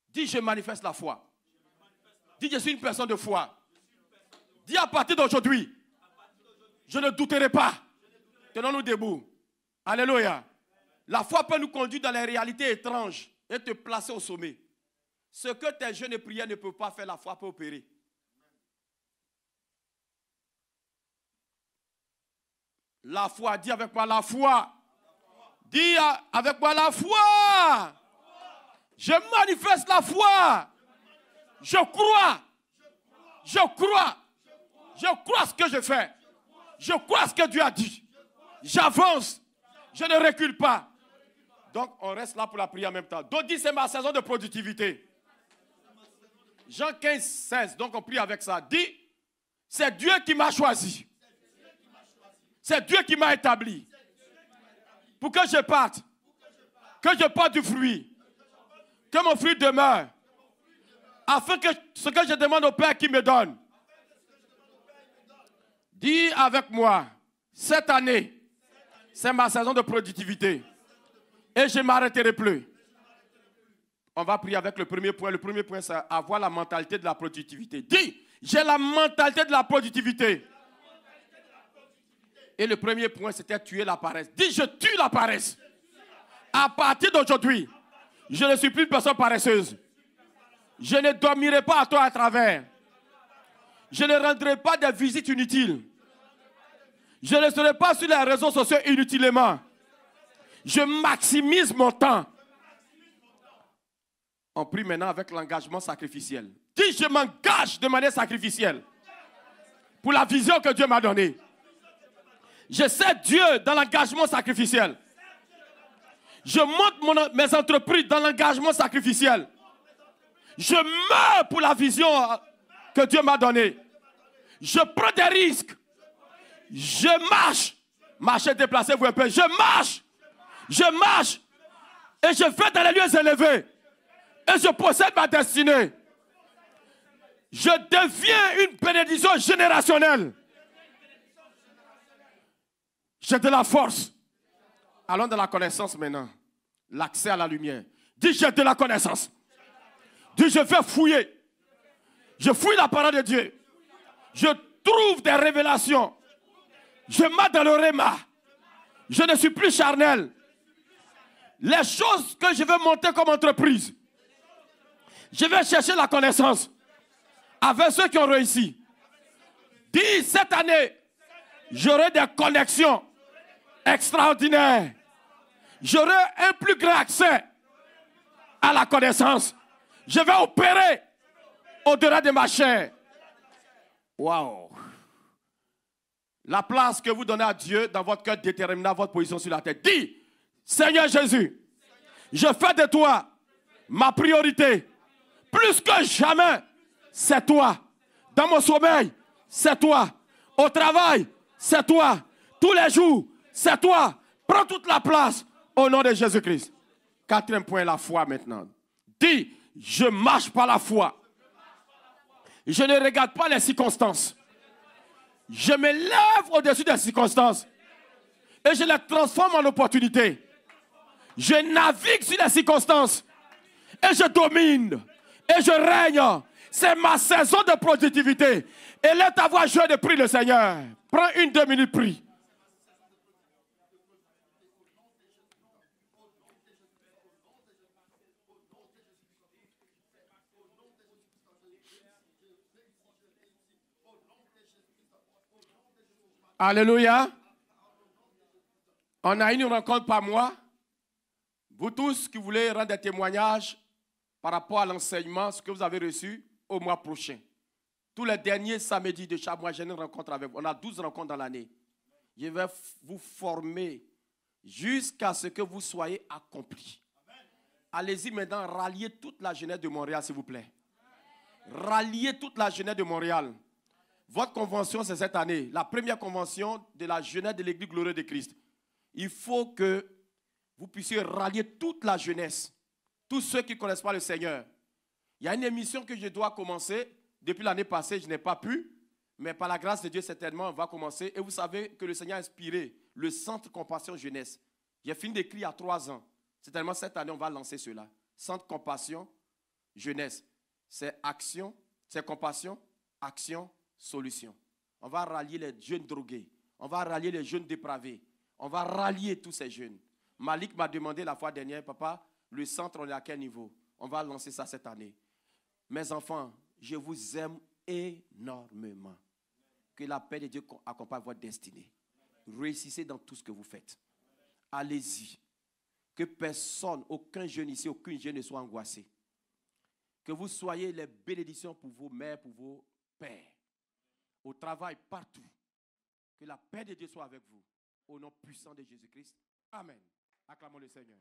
Dis je manifeste la foi. Dis je suis une personne de foi. Dis à partir d'aujourd'hui, je ne douterai pas. Tenons-nous debout. Alléluia. La foi peut nous conduire dans les réalités étranges et te placer au sommet. Ce que tes jeûnes et prières ne peuvent pas faire, la foi peut opérer. La foi, dis avec moi la foi. Dis avec moi la foi. Je manifeste la foi. Je crois. Je crois. Je crois ce que je fais. Je crois ce que Dieu a dit. J'avance. Je ne recule pas. Donc, on reste là pour la prière en même temps. Donc, dis, c'est ma saison de productivité. Jean 15, 16. Donc, on prie avec ça. Dis, C'est Dieu qui m'a choisi. C'est Dieu qui m'a établi. Pour que je parte. Que je porte du fruit. Que mon fruit demeure. Afin que ce que je demande au Père qui me donne. Dis avec moi, cette année, c'est ma saison de productivité. Et je ne m'arrêterai plus. On va prier avec le premier point. Le premier point, c'est avoir la mentalité de la productivité. Dis, j'ai la mentalité de la productivité. Et le premier point, c'était tuer la paresse. Dis, je tue la paresse. À partir d'aujourd'hui, je ne suis plus une personne paresseuse. Je ne dormirai pas à toi à travers. Je ne rendrai pas des visites inutiles. Je ne serai pas sur les réseaux sociaux inutilement. Je maximise mon temps. On prie maintenant avec l'engagement sacrificiel. Dis, je m'engage de manière sacrificielle pour la vision que Dieu m'a donnée. Je sers Dieu dans l'engagement sacrificiel. Je monte mes entreprises dans l'engagement sacrificiel. Je meurs pour la vision que Dieu m'a donnée. Je prends des risques. Je marche. Marchez, déplacez-vous un peu. Je marche. Je marche. Et je vais dans les lieux élevés. Et je possède ma destinée. Je deviens une bénédiction générationnelle. J'ai de la force. Allons dans la connaissance maintenant. L'accès à la lumière. Dis, j'ai de la connaissance. Dis, je vais fouiller. Je fouille la parole de Dieu. Je trouve des révélations. Je marche dans le réma. Je ne suis plus charnel. Les choses que je veux monter comme entreprise, je vais chercher la connaissance avec ceux qui ont réussi. Dis, cette année, j'aurai des connexions extraordinaires. J'aurai un plus grand accès à la connaissance. Je vais opérer au-delà de ma chair. Waouh! La place que vous donnez à Dieu dans votre cœur déterminera votre position sur la terre. Dis, Seigneur Jésus, je fais de toi ma priorité. Plus que jamais, c'est toi. Dans mon sommeil, c'est toi. Au travail, c'est toi. Tous les jours, c'est toi. Prends toute la place au nom de Jésus-Christ. Quatrième point, la foi maintenant. Dis, je marche par la foi. Je ne regarde pas les circonstances. Je me lève au-dessus des circonstances. Et je les transforme en opportunités. Je navigue sur les circonstances. Et je domine. Et je règne. C'est ma saison de productivité. Et laisse ta voix jouer de prier le Seigneur. Prends 1-2 minutes, prie. Alléluia. On a une rencontre par mois. Vous tous qui voulez rendre des témoignages par rapport à l'enseignement, ce que vous avez reçu au mois prochain. Tous les derniers samedis de chaque mois, j'ai une rencontre avec vous. On a 12 rencontres dans l'année. Je vais vous former jusqu'à ce que vous soyez accomplis. Allez-y maintenant, ralliez toute la jeunesse de Montréal, s'il vous plaît. Ralliez toute la jeunesse de Montréal. Votre convention, c'est cette année. La première convention de la jeunesse de l'Église glorieuse de Christ. Il faut que vous puissiez rallier toute la jeunesse. Tous ceux qui ne connaissent pas le Seigneur. Il y a une émission que je dois commencer. Depuis l'année passée, je n'ai pas pu. Mais par la grâce de Dieu, certainement, on va commencer. Et vous savez que le Seigneur a inspiré le Centre Compassion Jeunesse. J'ai fini d'écrire il y a 3 ans. Certainement, cette année, on va lancer cela. Centre Compassion Jeunesse. C'est action, c'est compassion, action, solution. On va rallier les jeunes drogués. On va rallier les jeunes dépravés. On va rallier tous ces jeunes. Malik m'a demandé la fois dernière, papa, le centre, on est à quel niveau? On va lancer ça cette année. Mes enfants, je vous aime énormément. Que la paix de Dieu accompagne votre destinée. Réussissez dans tout ce que vous faites. Allez-y. Que personne, aucun jeune ici, aucune jeune ne soit angoissé. Que vous soyez les bénédictions pour vos mères, pour vos pères. Au travail, partout. Que la paix de Dieu soit avec vous. Au nom puissant de Jésus-Christ. Amen. Acclamons le Seigneur.